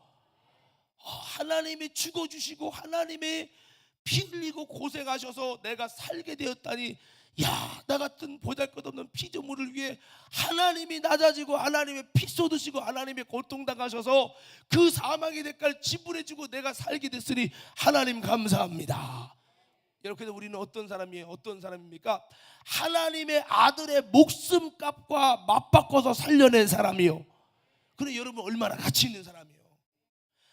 하나님이 죽어주시고 하나님이 피 흘리고 고생하셔서 내가 살게 되었다니, 나 같은 보잘것없는 피조물을 위해 하나님이 낮아지고 하나님의 피 쏟으시고 하나님의 고통당하셔서 그 사망의 대가를 지불해주고 내가 살게 됐으니 하나님 감사합니다. 여러분, 그래서 우리는 어떤 사람이에요? 어떤 사람입니까? 하나님의 아들의 목숨값과 맞바꿔서 살려낸 사람이요. 그래, 여러분 얼마나 가치 있는 사람이에요.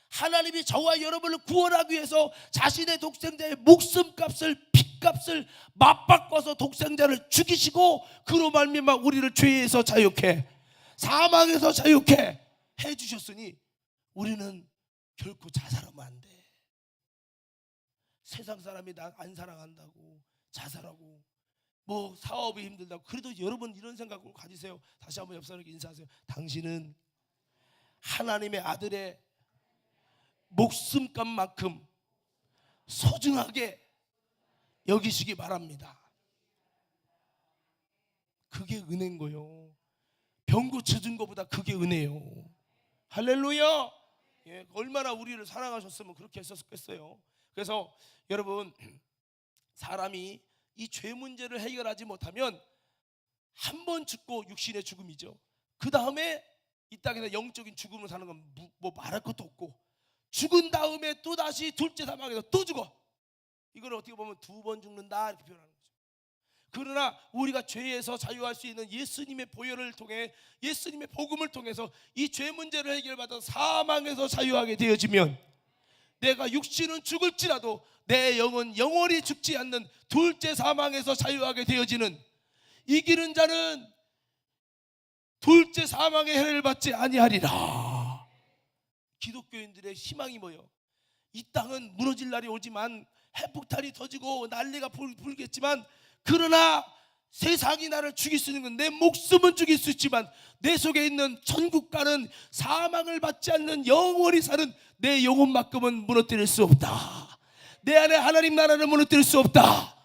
하나님이 저와 여러분을 구원하기 위해서 자신의 독생자의 목숨값을, 피값을 맞바꿔서 독생자를 죽이시고 그로 말미암아 우리를 죄에서 자유케, 사망에서 자유케 해주셨으니 우리는 결코 자살하면 안 돼. 세상 사람이 나 안 사랑한다고 자살하고 뭐 사업이 힘들다고, 그래도 여러분 이런 생각을 가지세요. 다시 한번 옆 사람에게 인사하세요. 당신은 하나님의 아들의 목숨값만큼 소중하게 여기시기 바랍니다. 그게 은혜인 거예요. 병 고쳐준 것보다 그게 은혜예요. 할렐루야. 얼마나 우리를 사랑하셨으면 그렇게 했었겠어요. 그래서 여러분, 사람이 이 죄 문제를 해결하지 못하면 한 번 죽고 육신의 죽음이죠. 그 다음에 이 땅에서 영적인 죽음을 사는 건 뭐 말할 것도 없고, 죽은 다음에 또 다시 둘째 사망에서 또 죽어. 이걸 어떻게 보면 두 번 죽는다 이렇게 표현하는 거죠. 그러나 우리가 죄에서 자유할 수 있는 예수님의 보혈을 통해, 예수님의 복음을 통해서 이 죄 문제를 해결받아 사망에서 자유하게 되어지면, 내가 육신은 죽을지라도 내 영은 영원히 죽지 않는 둘째 사망에서 자유하게 되어지는, 이기는 자는 둘째 사망의 해를 받지 아니하리라. 기독교인들의 희망이 뭐예요? 이 땅은 무너질 날이 오지만, 핵폭탄이 터지고 난리가 불겠지만, 그러나 세상이 나를 죽일 수 있는 건 내 목숨은 죽일 수 있지만 내 속에 있는 천국가는 사망을 받지 않는 영원히 사는 내 영혼만큼은 무너뜨릴 수 없다. 내 안에 하나님 나라를 무너뜨릴 수 없다.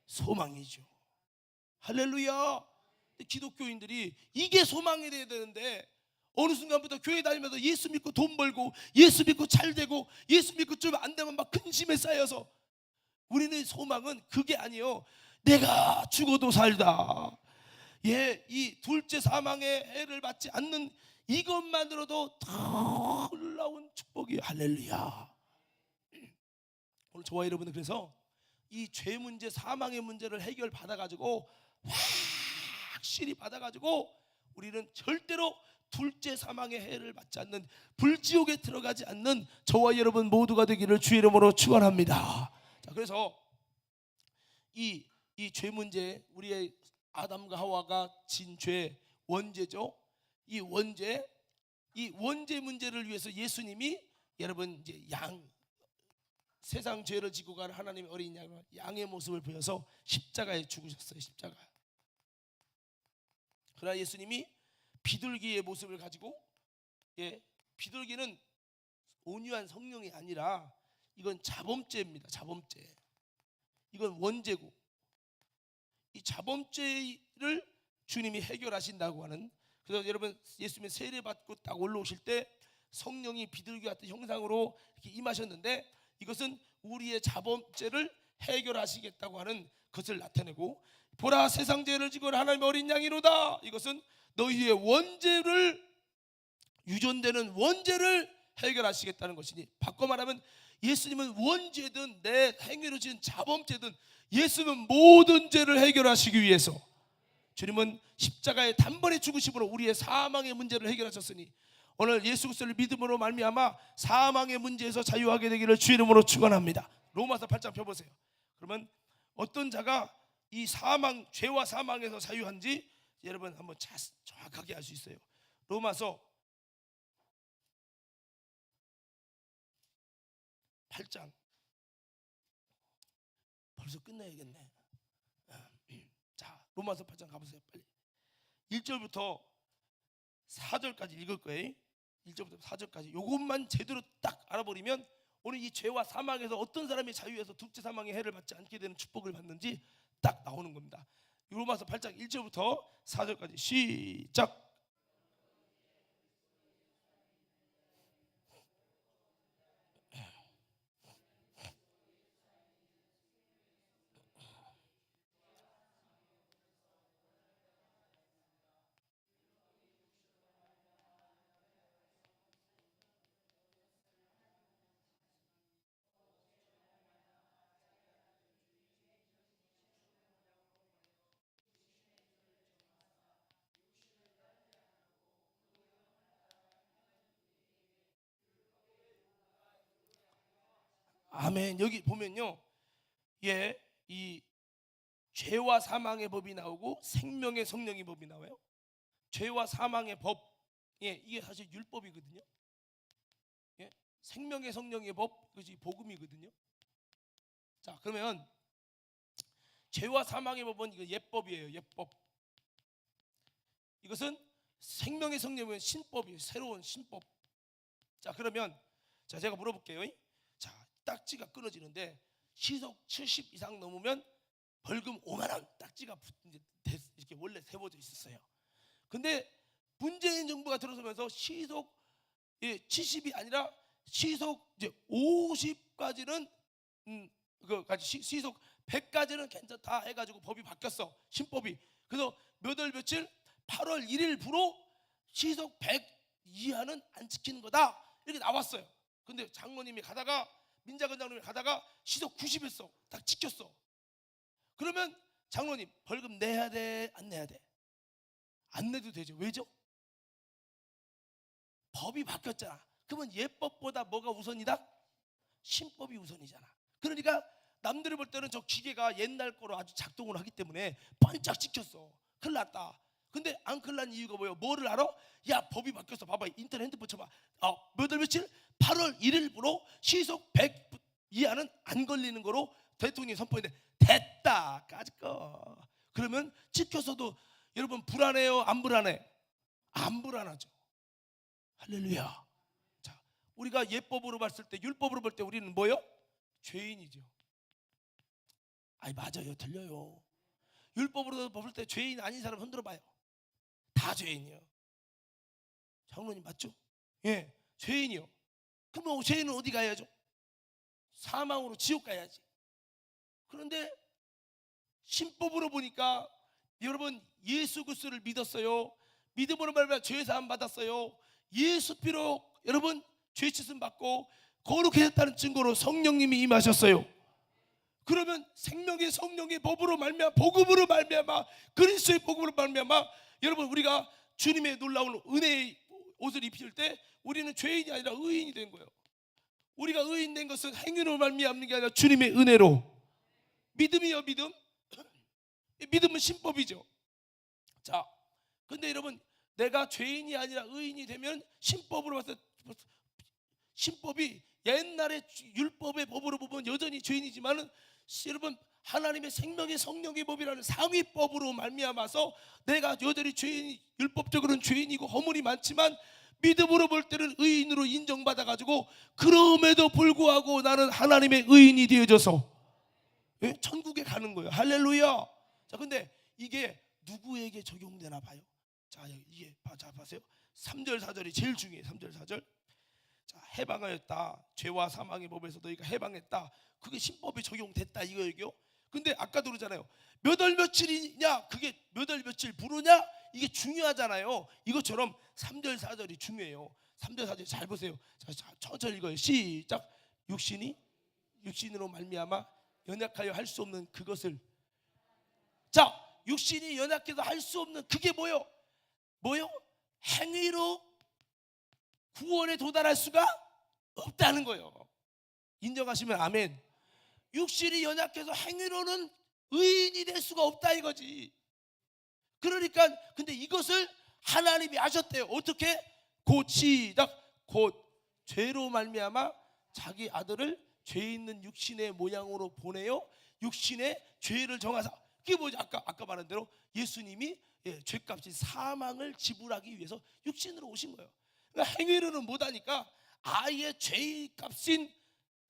소망이죠. 할렐루야. 기독교인들이 이게 소망이 돼야 되는데 어느 순간부터 교회 다니면서 예수 믿고 돈 벌고 예수 믿고 잘 되고 예수 믿고 좀 안 되면 막 근심에 쌓여서 우리는 소망은 그게 아니에요. 내가 죽어도 살다. 예, 이 둘째 사망의 해를 받지 않는 이것만으로도 다 놀라운 축복이 할렐루야. 오늘 저와 여러분은 그래서 이 죄 문제, 사망의 문제를 해결 받아가지고 확실히 받아가지고 우리는 절대로 둘째 사망의 해를 받지 않는 불지옥에 들어가지 않는 저와 여러분 모두가 되기를 주의 이름으로 축원합니다. 자, 그래서 이 죄 문제, 우리의 아담과 하와가 진 죄 원죄죠. 이 원죄 문제를 위해서 예수님이 여러분 이제 세상 죄를 지고 가는 하나님의 어린 양의 모습을 보여서 십자가에 죽으셨어요. 십자가. 그러나 예수님이 비둘기의 모습을 가지고, 비둘기는 온유한 성령이 아니라 이건 자범죄입니다. 자범죄. 이건 원죄고, 이 자범죄를 주님이 해결하신다고 하는. 그래서 여러분 예수님이 세례 받고 딱 올라오실 때 성령이 비둘기 같은 형상으로 이렇게 임하셨는데 이것은 우리의 자범죄를 해결하시겠다고 하는 것을 나타내고, 보라 세상 죄를 지고 하나님의 어린 양이로다. 이것은 너희의 원죄를, 유존되는 원죄를 해결하시겠다는 것이니, 바꿔 말하면 예수님은 원죄든 내 행위로 지은 자범죄든 예수님은 모든 죄를 해결하시기 위해서 주님은 십자가의 단번에 죽으심으로 우리의 사망의 문제를 해결하셨으니 오늘 예수 그리스도를 믿음으로 말미암아 사망의 문제에서 자유하게 되기를 주의 이름으로 축원합니다. 로마서 8장 펴보세요. 그러면 어떤 자가 이 사망, 죄와 사망에서 자유한지 여러분 한번 정확하게 알 수 있어요. 로마서 8장. 벌써 끝내야겠네. 자, 로마서 8장 가보세요. 빨리 1절부터 4절까지 읽을 거예요. 1절부터 4절까지 이것만 제대로 딱 알아버리면 오늘 이 죄와 사망에서 어떤 사람이 자유해서 둘째 사망의 해를 받지 않게 되는 축복을 받는지 딱 나오는 겁니다. 로마서 8장 1절부터 4절까지 시작. 아멘. 여기 보면요, 이 죄와 사망의 법이 나오고 생명의 성령의 법이 나와요. 죄와 사망의 법, 이게 사실 율법이거든요. 생명의 성령의 법, 그것이 복음이거든요. 자, 그러면 죄와 사망의 법은 이거 예법이에요. 예법. 이것은 생명의 성령은 신법이에요. 새로운 신법. 자, 그러면 제가 물어볼게요. 자, 딱지가 끊어지는데 시속 70 이상 넘으면 벌금 5만 원. 딱지가 이렇게 원래 세워져 있었어요. 근데 문재인 정부가 들어서면서 시속 70이 아니라 시속 이제 50까지는 시속 100까지는 괜찮다 해가지고 법이 바뀌었어. 신법이. 그래서 몇 월 며칠 8월 1일부로 시속 100 이하는 안 지키는 거다 이렇게 나왔어요. 근데 장로님이 가다가, 민자건 장로님이 가다가 시속 90 했어. 딱 지켰어. 그러면 장로님 벌금 내야 돼, 안 내야 돼? 안 내도 되죠. 왜죠? 법이 바뀌었잖아. 그러면 예법보다 뭐가 우선이다? 신법이 우선이잖아. 그러니까 남들이 볼 때는 저 기계가 옛날 거로 아주 작동을 하기 때문에 번쩍 지켰어. 큰일 났다. 근데 안 큰일 난 이유가 뭐예요? 뭐를 알아? 야, 법이 바뀌었어. 봐봐, 인터넷 핸드폰 쳐봐. 몇 월 며칠? 8월 1일부로 시속 100 이하는 안 걸리는 거로 대통령이 선포했는데 됐다. 까짓 거. 그러면 지켜서도 여러분 불안해요? 안 불안해? 안 불안하죠. 할렐루야. 자, 우리가 예법으로 봤을 때, 율법으로 볼 때 우리는 뭐요? 죄인이죠. 아니 맞아요, 틀려요. 율법으로 볼 때 죄인 아닌 사람 흔들어 봐요. 다 죄인이요. 장로님 맞죠? 예, 죄인이요. 그럼 죄인은 어디 가야죠? 사망으로 지옥 가야지. 그런데 신법으로 보니까 여러분 예수 그리스도를 믿었어요. 믿음으로 말미암아 죄 사함 받았어요. 예수 피로 여러분 죄 씻음 받고 거룩해졌다는 증거로 성령님이 임하셨어요. 그러면 생명의 성령의 법으로 말미암아, 복음으로 말미암아, 그리스도의 복음으로 말미암아, 여러분 우리가 주님의 놀라운 은혜의 옷을 입힐 때 우리는 죄인이 아니라 의인이 된 거예요. 우리가 의인 된 것은 행위로 말미암는 게 아니라 주님의 은혜로. 믿음이요, 믿음. 믿음은 신법이죠. 자, 근데 여러분 내가 죄인이 아니라 의인이 되면 신법으로 봤을 때 신법이 옛날에 율법의 법으로 보면 여전히 죄인이지만은 여러분 하나님의 생명의 성령의 법이라는 상위법으로 말미암아서 내가 여전히 죄인, 율법적으로는 죄인이고 허물이 많지만 믿음으로 볼 때는 의인으로 인정받아 가지고 그럼에도 불구하고 나는 하나님의 의인이 되어져서 천국에 가는 거예요. 할렐루야. 자, 근데 이게 누구에게 적용되나 봐요. 자, 이게 자 보세요. 3절 4절이 제일 중요해요. 3절 4절. 자, 해방하였다. 죄와 사망의 법에서 너희가 해방했다. 그게 신법에 적용됐다 이거예요. 근데 아까도 그러잖아요. 몇 월 며칠이냐, 그게 몇 월 며칠 부르냐, 이게 중요하잖아요. 이것처럼 3절 4절이 중요해요. 3절 4절 잘 보세요. 자, 천천히 읽어요. 시작. 육신으로 말미암아 연약하여 할 수 없는 그것을. 자, 육신이 연약해서 할 수 없는 그게 뭐요? 행위로 구원에 도달할 수가 없다는 거예요. 인정하시면 아멘. 육신이 연약해서 행위로는 의인이 될 수가 없다 이거지. 그러니까 근데 이것을 하나님이 하셨대요. 어떻게? 곧 죄로 말미암아 자기 아들을 죄 있는 육신의 모양으로 보내요. 육신의 죄를 정하사. 그게 뭐지? 아까 말한 대로 예수님이 죄값인 사망을 지불하기 위해서 육신으로 오신 거예요. 그러니까 행위로는 못하니까 아예 죄값인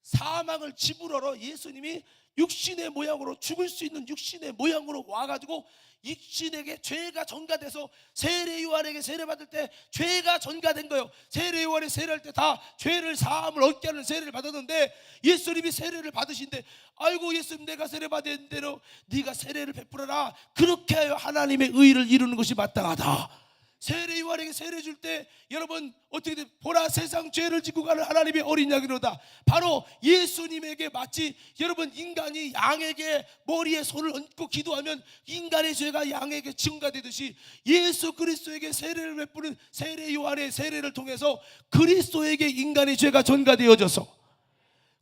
사망을 지불하러 예수님이 육신의 모양으로, 죽을 수 있는 육신의 모양으로 와가지고 육신에게 죄가 전가돼서 세례 요한에게 세례 받을 때 죄가 전가된 거예요. 세례 요한이 세례할 때 다 죄를 사함을 얻게 하는 세례를 받았는데 예수님이 세례를 받으신데, 아이고 예수님 내가 세례 받은 대로 네가 세례를 베풀어라. 그렇게 하여 하나님의 의를 이루는 것이 마땅하다. 세례 요한에게 세례 줄 때 여러분 어떻게 돼? 보라 세상 죄를 짓고 가는 하나님의 어린 양이로다. 바로 예수님에게 마치 여러분 인간이 양에게 머리에 손을 얹고 기도하면 인간의 죄가 양에게 증가되듯이 예수 그리스도에게 세례를 베푸는 세례 요한의 세례를 통해서 그리스도에게 인간의 죄가 전가되어져서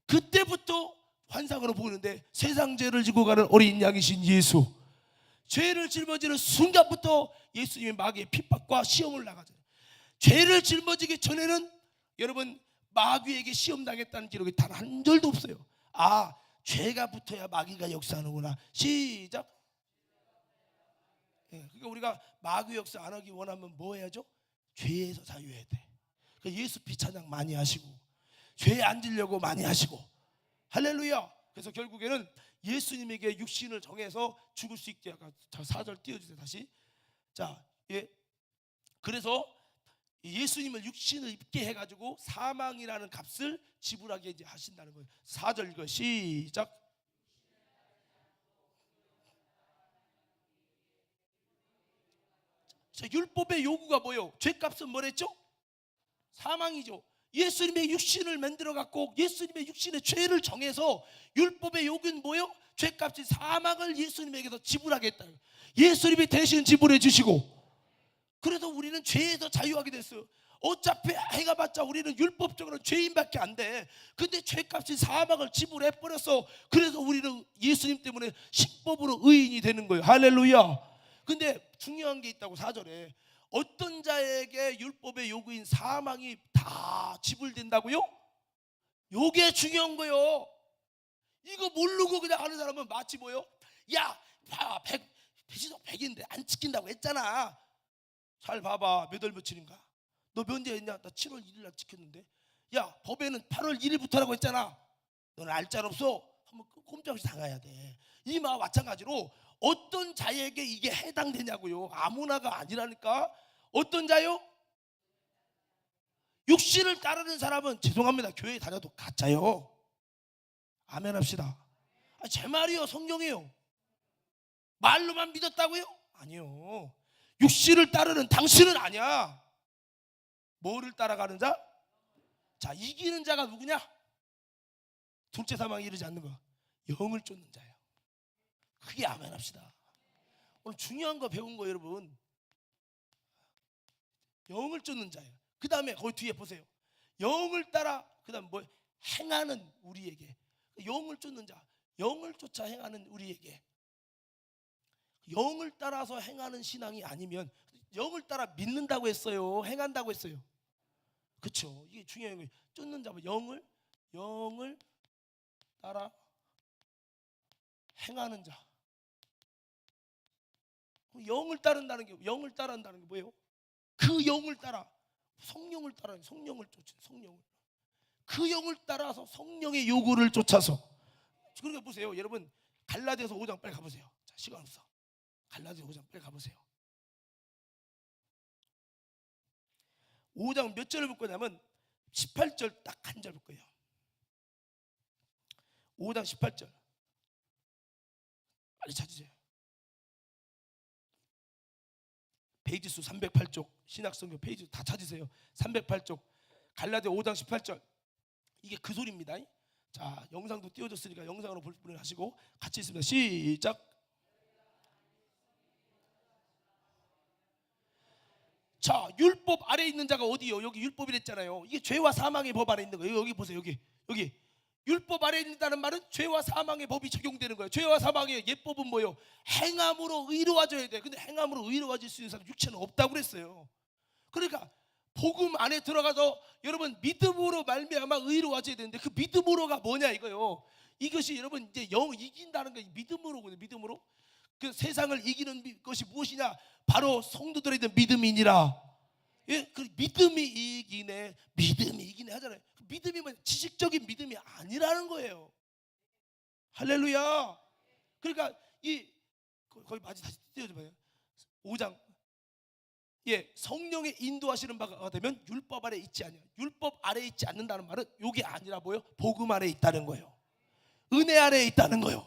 그때부터 환상으로 보이는데 세상 죄를 지고 가는 어린 양이신 예수, 죄를 짊어지는 순간부터 예수님의 마귀의 핍박과 시험을 나가잖아요. 죄를 짊어지기 전에는 여러분 마귀에게 시험 당했다는 기록이 단 한 절도 없어요. 아, 죄가 붙어야 마귀가 역사하는구나. 시작. 그러니까 우리가 마귀 역사 안 하기 원하면 뭐 해야죠? 죄에서 자유해야 돼. 그러니까 예수 피 찬양 많이 하시고 죄에 안 지려고 많이 하시고. 할렐루야. 그래서 결국에는 예수님에게 육신을 정해서 죽을 수 있게. 아까 4절 띄워주세요 다시. 자, 그래서 예수님을 육신을 입게 해가지고 사망이라는 값을 지불하게 이제 하신다는 거예요. 4절 읽어요. 시작. 자, 율법의 요구가 뭐예요? 죄값은 뭐랬죠? 사망이죠. 예수님의 육신을 만들어 갖고 예수님의 육신의 죄를 정해서 율법의 요구는 뭐예요? 죄값이 사망을 예수님에게서 지불하겠다. 예수님이 대신 지불해 주시고, 그래서 우리는 죄에서 자유하게 됐어요. 어차피 행해봤자 우리는 율법적으로 죄인밖에 안 돼. 근데 죄값이 사망을 지불해 버렸어. 그래서 우리는 예수님 때문에 신법으로 의인이 되는 거예요. 할렐루야. 근데 중요한 게 있다고 4절에. 어떤 자에게 율법의 요구인 사망이 다 지불된다고요? 요게 중요한 거예요. 이거 모르고 그냥 하는 사람은 마치 뭐요? 야, 시속 100인데 안 지킨다고 했잖아. 잘 봐봐. 몇 월 며칠인가? 너 몇 년 했냐? 나 7월 1일 날 지켰는데. 야, 법에는 8월 1일부터라고 했잖아. 너는 알짤 없어? 한번 꼼짝없이 당해야 돼. 이마 마찬가지로 어떤 자에게 이게 해당되냐고요. 아무나가 아니라니까. 어떤 자요? 육신을 따르는 사람은 죄송합니다. 교회 다녀도 가짜요. 아멘 합시다. 제 말이요, 성경이요. 말로만 믿었다고요? 아니요. 육신을 따르는 당신은 아니야. 뭐를 따라가는 자? 자, 이기는 자가 누구냐? 둘째 사망에 이르지 않는 거. 영을 쫓는 자예요. 그게 아멘 합시다. 오늘 중요한 거 배운 거 여러분. 영을 쫓는 자예요. 그 다음에 거기 뒤에 보세요. 영을 따라, 그 다음 뭐? 행하는 우리에게. 영을 쫓는 자, 영을 쫓아 행하는 우리에게. 영을 따라서 행하는 신앙이 아니면, 영을 따라 믿는다고 했어요? 행한다고 했어요? 그렇죠. 이게 중요한 거예요. 쫓는 자, 영을 따라 행하는 자. 영을 따른다는 게, 영을 따른다는 게 뭐예요? 그 영을 따라, 성령을 따라, 성령을 쫓는, 성령을, 그 영을 따라서 성령의 요구를 쫓아서. 그러니까 보세요, 여러분. 갈라디아서 5장 빨리 가보세요. 자, 시간 없어. 갈라디아서 5장 빨리 가보세요. 5장 몇 절을 볼 거냐면 18절 딱 한 절 볼 거예요. 5장 18절 빨리 찾으세요. 페이지 수 308쪽 신약성경 페이지 다 찾으세요. 308쪽 갈라디아 5장 18절. 이게 그 소리입니다. 자, 영상도 띄워줬으니까 영상으로 볼 분을 하시고 같이 있습니다. 시작. 자, 율법 아래 있는 자가 어디요? 여기 율법이랬잖아요. 이게 죄와 사망의 법 아래 있는 거예요. 여기 보세요. 여기 율법 아래 있다는 말은 죄와 사망의 법이 적용되는 거예요. 죄와 사망의 예법은 뭐예요? 행함으로 의로워져야 돼. 근데 행함으로 의로워질 수 있는 사람 육체는 없다고 그랬어요. 그러니까 복음 안에 들어가서 여러분 믿음으로 말미암아 의로워져야 되는데, 그 믿음으로가 뭐냐 이거요. 이것이 여러분 이제 영 이긴다는 게 믿음으로거든요. 믿음으로. 그 세상을 이기는 것이 무엇이냐? 바로 성도들에 대한 믿음이니라. 예, 그 믿음이 이기네 하잖아요. 믿음이 뭐 지식적인 믿음이 아니라는 거예요. 할렐루야. 그러니까 거기 마지 다시 띄워줘봐요. 5장. 예, 성령의 인도하시는 바가 되면 율법 아래 있지 않냐. 율법 아래 있지 않는다는 말은 이게 아니라 뭐예요? 복음 아래 있다는 거예요. 은혜 아래 있다는 거예요.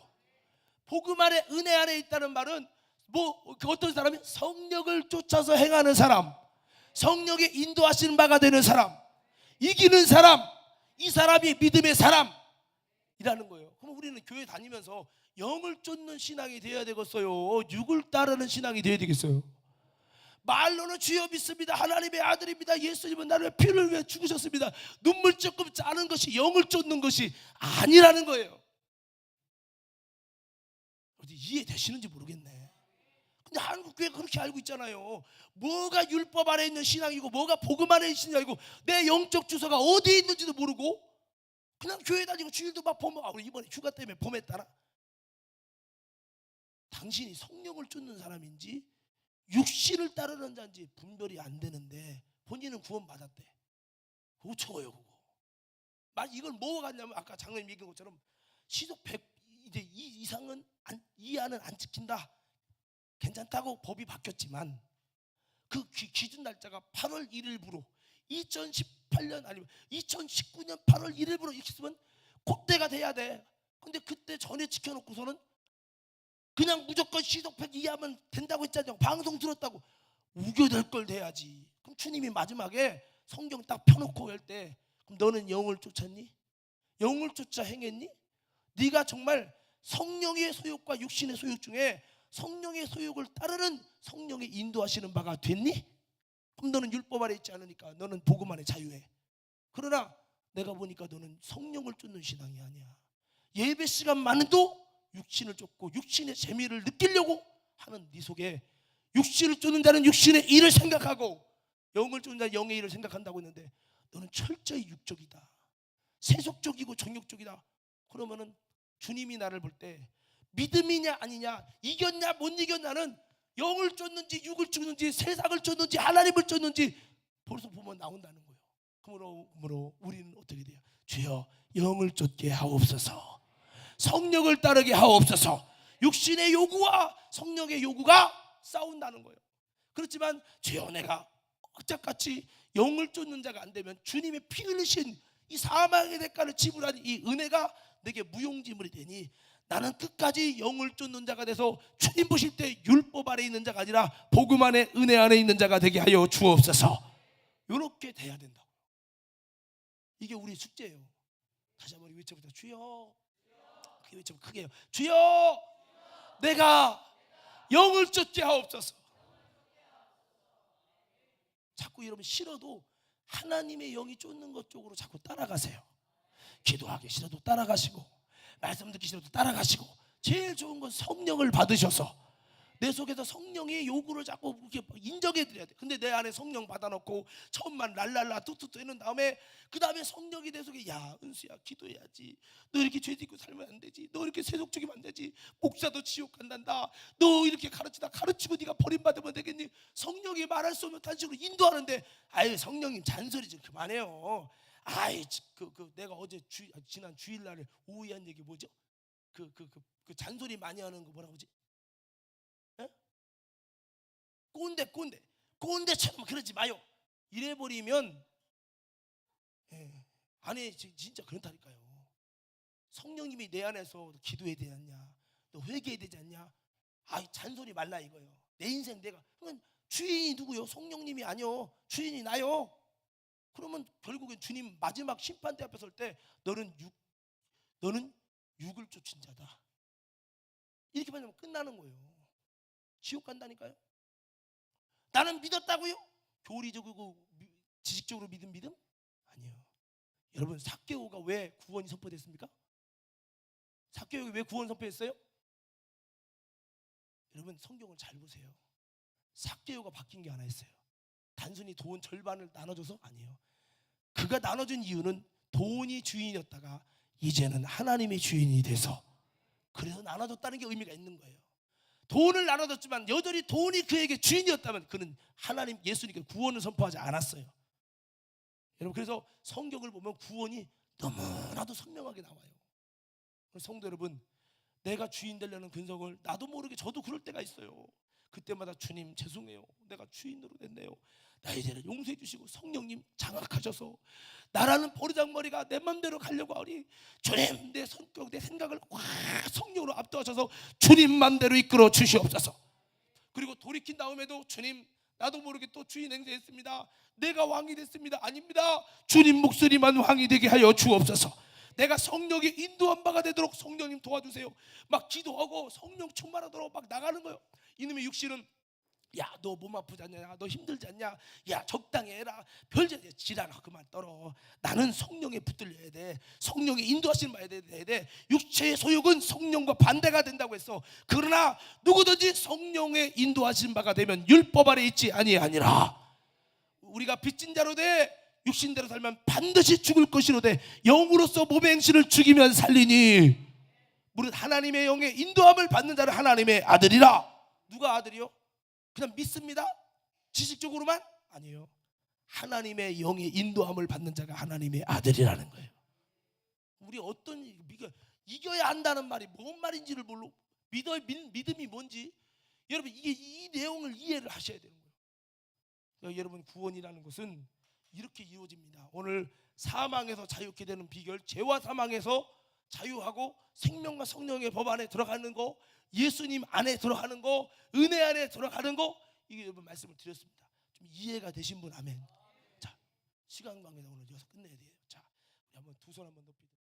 복음 아래, 은혜 아래 있다는 말은 그 어떤 사람이 성령을 쫓아서 행하는 사람, 성령의 인도하시는 바가 되는 사람, 이기는 사람, 이 사람이 믿음의 사람이라는 거예요. 그럼 우리는 교회 다니면서 영을 쫓는 신앙이 되어야 되겠어요? 육을 따르는 신앙이 되어야 되겠어요? 말로는 주여 믿습니다, 하나님의 아들입니다, 예수님은 나를 피를 위해 죽으셨습니다, 눈물 조금 짜는 것이 영을 쫓는 것이 아니라는 거예요. 어디 이해되시는지 모르겠네. 근데 한국 교회가 그렇게 알고 있잖아요. 뭐가 율법 아래 있는 신앙이고 뭐가 복음 아래 있는 신앙이고 내 영적 주소가 어디에 있는지도 모르고 그냥 교회 다니고 주일도 막 보면 우리 이번에 휴가 때문에 봄했다나. 당신이 성령을 쫓는 사람인지 육신을 따르는 자인지 분별이 안 되는데 본인은 구원 받았대. 그거 적어요. 그거 이걸 뭐가 같냐면 아까 장로님 얘기한 것처럼 시속 100 이제 이 이상은 이 안은 안 지킨다. 괜찮다고 법이 바뀌었지만 그 기준 날짜가 8월 1일부로 2018년 아니면 2019년 8월 1일부로 이렇게 쓰면 그때가 돼야 돼. 근데 그때 전에 지켜놓고서는 그냥 무조건 시속 100 이하면 된다고 했잖아요. 방송 들었다고 우겨댈 걸 돼야지. 그럼 주님이 마지막에 성경 딱 펴놓고 할 때 그럼 너는 영을 쫓았니? 영을 쫓아 행했니? 네가 정말 성령의 소욕과 육신의 소욕 중에 성령의 소욕을 따르는 성령의 인도하시는 바가 됐니? 그럼 너는 율법 아래 있지 않으니까 너는 복음 안에 자유해. 그러나 내가 보니까 너는 성령을 쫓는 신앙이 아니야. 예배 시간만도 육신을 쫓고 육신의 재미를 느끼려고 하는 네 속에 육신을 쫓는 자는 육신의 일을 생각하고 영을 쫓는 자는 영의 일을 생각한다고 했는데 너는 철저히 육적이다. 세속적이고 정욕적이다. 그러면은 주님이 나를 볼 때 믿음이냐 아니냐, 이겼냐 못 이겼냐는 영을 쫓는지 육을 쫓는지 세상을 쫓는지 하나님을 쫓는지 벌써 보면 나온다는 거예요. 그러므로 우리는 어떻게 돼요? 주여 영을 쫓게 하옵소서, 성령을 따르게 하옵소서. 육신의 요구와 성령의 요구가 싸운다는 거예요. 그렇지만 주여 내가 악착같이 영을 쫓는 자가 안 되면 주님의 피 흘리신 이 사망의 대가를 지불한 이 은혜가 내게 무용지물이 되니 나는 끝까지 영을 쫓는 자가 돼서 주님 보실 때 율법 아래 있는 자가 아니라 복음 안에 은혜 안에 있는 자가 되게 하여 주옵소서. 이렇게 돼야 된다고. 이게 우리 숙제예요. 다시 한번 외쳐보자. 주여. 크게 외쳐, 크게요. 주여 내가 영을 쫓게 하옵소서. 자꾸 여러분 싫어도 하나님의 영이 쫓는 것 쪽으로 자꾸 따라가세요. 기도하기 싫어도 따라가시고, 말씀 듣기 싫어도 따라가시고, 제일 좋은 건 성령을 받으셔서 내 속에서 성령의 요구를 자꾸 이렇게 인정해 드려야 돼. 근데 내 안에 성령 받아놓고 처음만 랄랄라 뚝뚝 뜨는 다음에 그 다음에 성령이 내 속에 야 은수야 기도해야지, 너 이렇게 죄 짓고 살면 안 되지, 너 이렇게 세속적이면 안 되지, 목사도 지옥 간단다, 너 이렇게 가르치고 네가 버림받으면 되겠니? 성령이 말할 수 없는 단식으로 인도하는데, 아유 성령님 잔소리 좀 그만해요. 아이 내가 어제 지난 주일날에 오후에 한 얘기 뭐죠? 그 잔소리 많이 하는 거 뭐라고 하지? 꼰대처럼 그러지 마요. 이래버리면 안에 진짜 그렇다니까요. 성령님이 내 안에서 기도해야 되지 않냐, 너 회개해야 되지 않냐, 잔소리 말라 이거예요. 내 인생 내가, 그러면 주인이 누구요? 성령님이 아니요, 주인이 나요. 그러면 결국엔 주님 마지막 심판대 앞에 설 때 너는 육을 쫓은 자다 이렇게 말하면 끝나는 거예요. 지옥 간다니까요. 나는 믿었다고요? 교리적이고 지식적으로 믿은 믿음? 아니요. 여러분 삭개오가 왜 구원이 선포됐습니까? 삭개오가 왜 구원 선포했어요? 여러분 성경을 잘 보세요. 삭개오가 바뀐 게 하나 있어요. 단순히 돈 절반을 나눠줘서? 아니에요. 그가 나눠준 이유는 돈이 주인이었다가 이제는 하나님이 주인이 돼서, 그래서 나눠줬다는 게 의미가 있는 거예요. 돈을 나눠줬지만 여전히 돈이 그에게 주인이었다면 그는 하나님 예수님께 구원을 선포하지 않았어요. 여러분 그래서 성경을 보면 구원이 너무나도 선명하게 나와요. 성도 여러분, 내가 주인 되려는 근성을 나도 모르게 저도 그럴 때가 있어요. 그때마다 주님 죄송해요, 내가 주인으로 됐네요, 나의 죄를 용서해 주시고 성령님 장악하셔서 나라는 버르장머리가 내 맘대로 가려고 하니 주님 내 성격 내 생각을 확 성령으로 압도하셔서 주님 맘대로 이끌어 주시옵소서. 그리고 돌이킨 다음에도 주님 나도 모르게 또 주인 행세했습니다, 내가 왕이 됐습니다. 아닙니다. 주님 목소리만 왕이 되게 하여 주옵소서. 내가 성령의 인도한 바가 되도록 성령님 도와주세요. 막 기도하고 성령 충만하도록 막 나가는 거예요. 이놈의 육신은 야 너 몸 아프지 않냐, 야, 너 힘들지 않냐, 야 적당히 해라, 별짓 지랄아 그만 떨어. 나는 성령에 붙들려야 돼. 성령의 인도하시는 바에 대해야 돼. 육체의 소욕은 성령과 반대가 된다고 했어. 그러나 누구든지 성령의 인도하시는 바가 되면 율법 아래 있지 아니하니라. 우리가 빚진 자로 돼 육신대로 살면 반드시 죽을 것이로되 영으로서 몸의 행실을 죽이면 살리니 무릇 하나님의 영의 인도함을 받는 자는 하나님의 아들이라. 누가 아들이요? 그냥 믿습니다? 지식적으로만? 아니에요. 하나님의 영의 인도함을 받는 자가 하나님의 아들이라는 거예요. 우리 어떤 이겨야 한다는 말이 뭔 말인지를 몰라. 믿음이 뭔지 여러분 이 내용을 이해를 하셔야 되는 거예요. 그러니까 여러분 구원이라는 것은 이렇게 이루어집니다. 오늘 사망에서 자유케 되는 비결, 죄와 사망에서 자유하고 생명과 성령의 법 안에 들어가는 거, 예수님 안에 들어가는 거, 은혜 안에 들어가는 거, 이게 여러분 말씀을 드렸습니다. 좀 이해가 되신 분 아멘. 자, 시간 관계상 오늘 여기서 끝내야 돼요. 자, 우리 한번 두 손 한번 높이.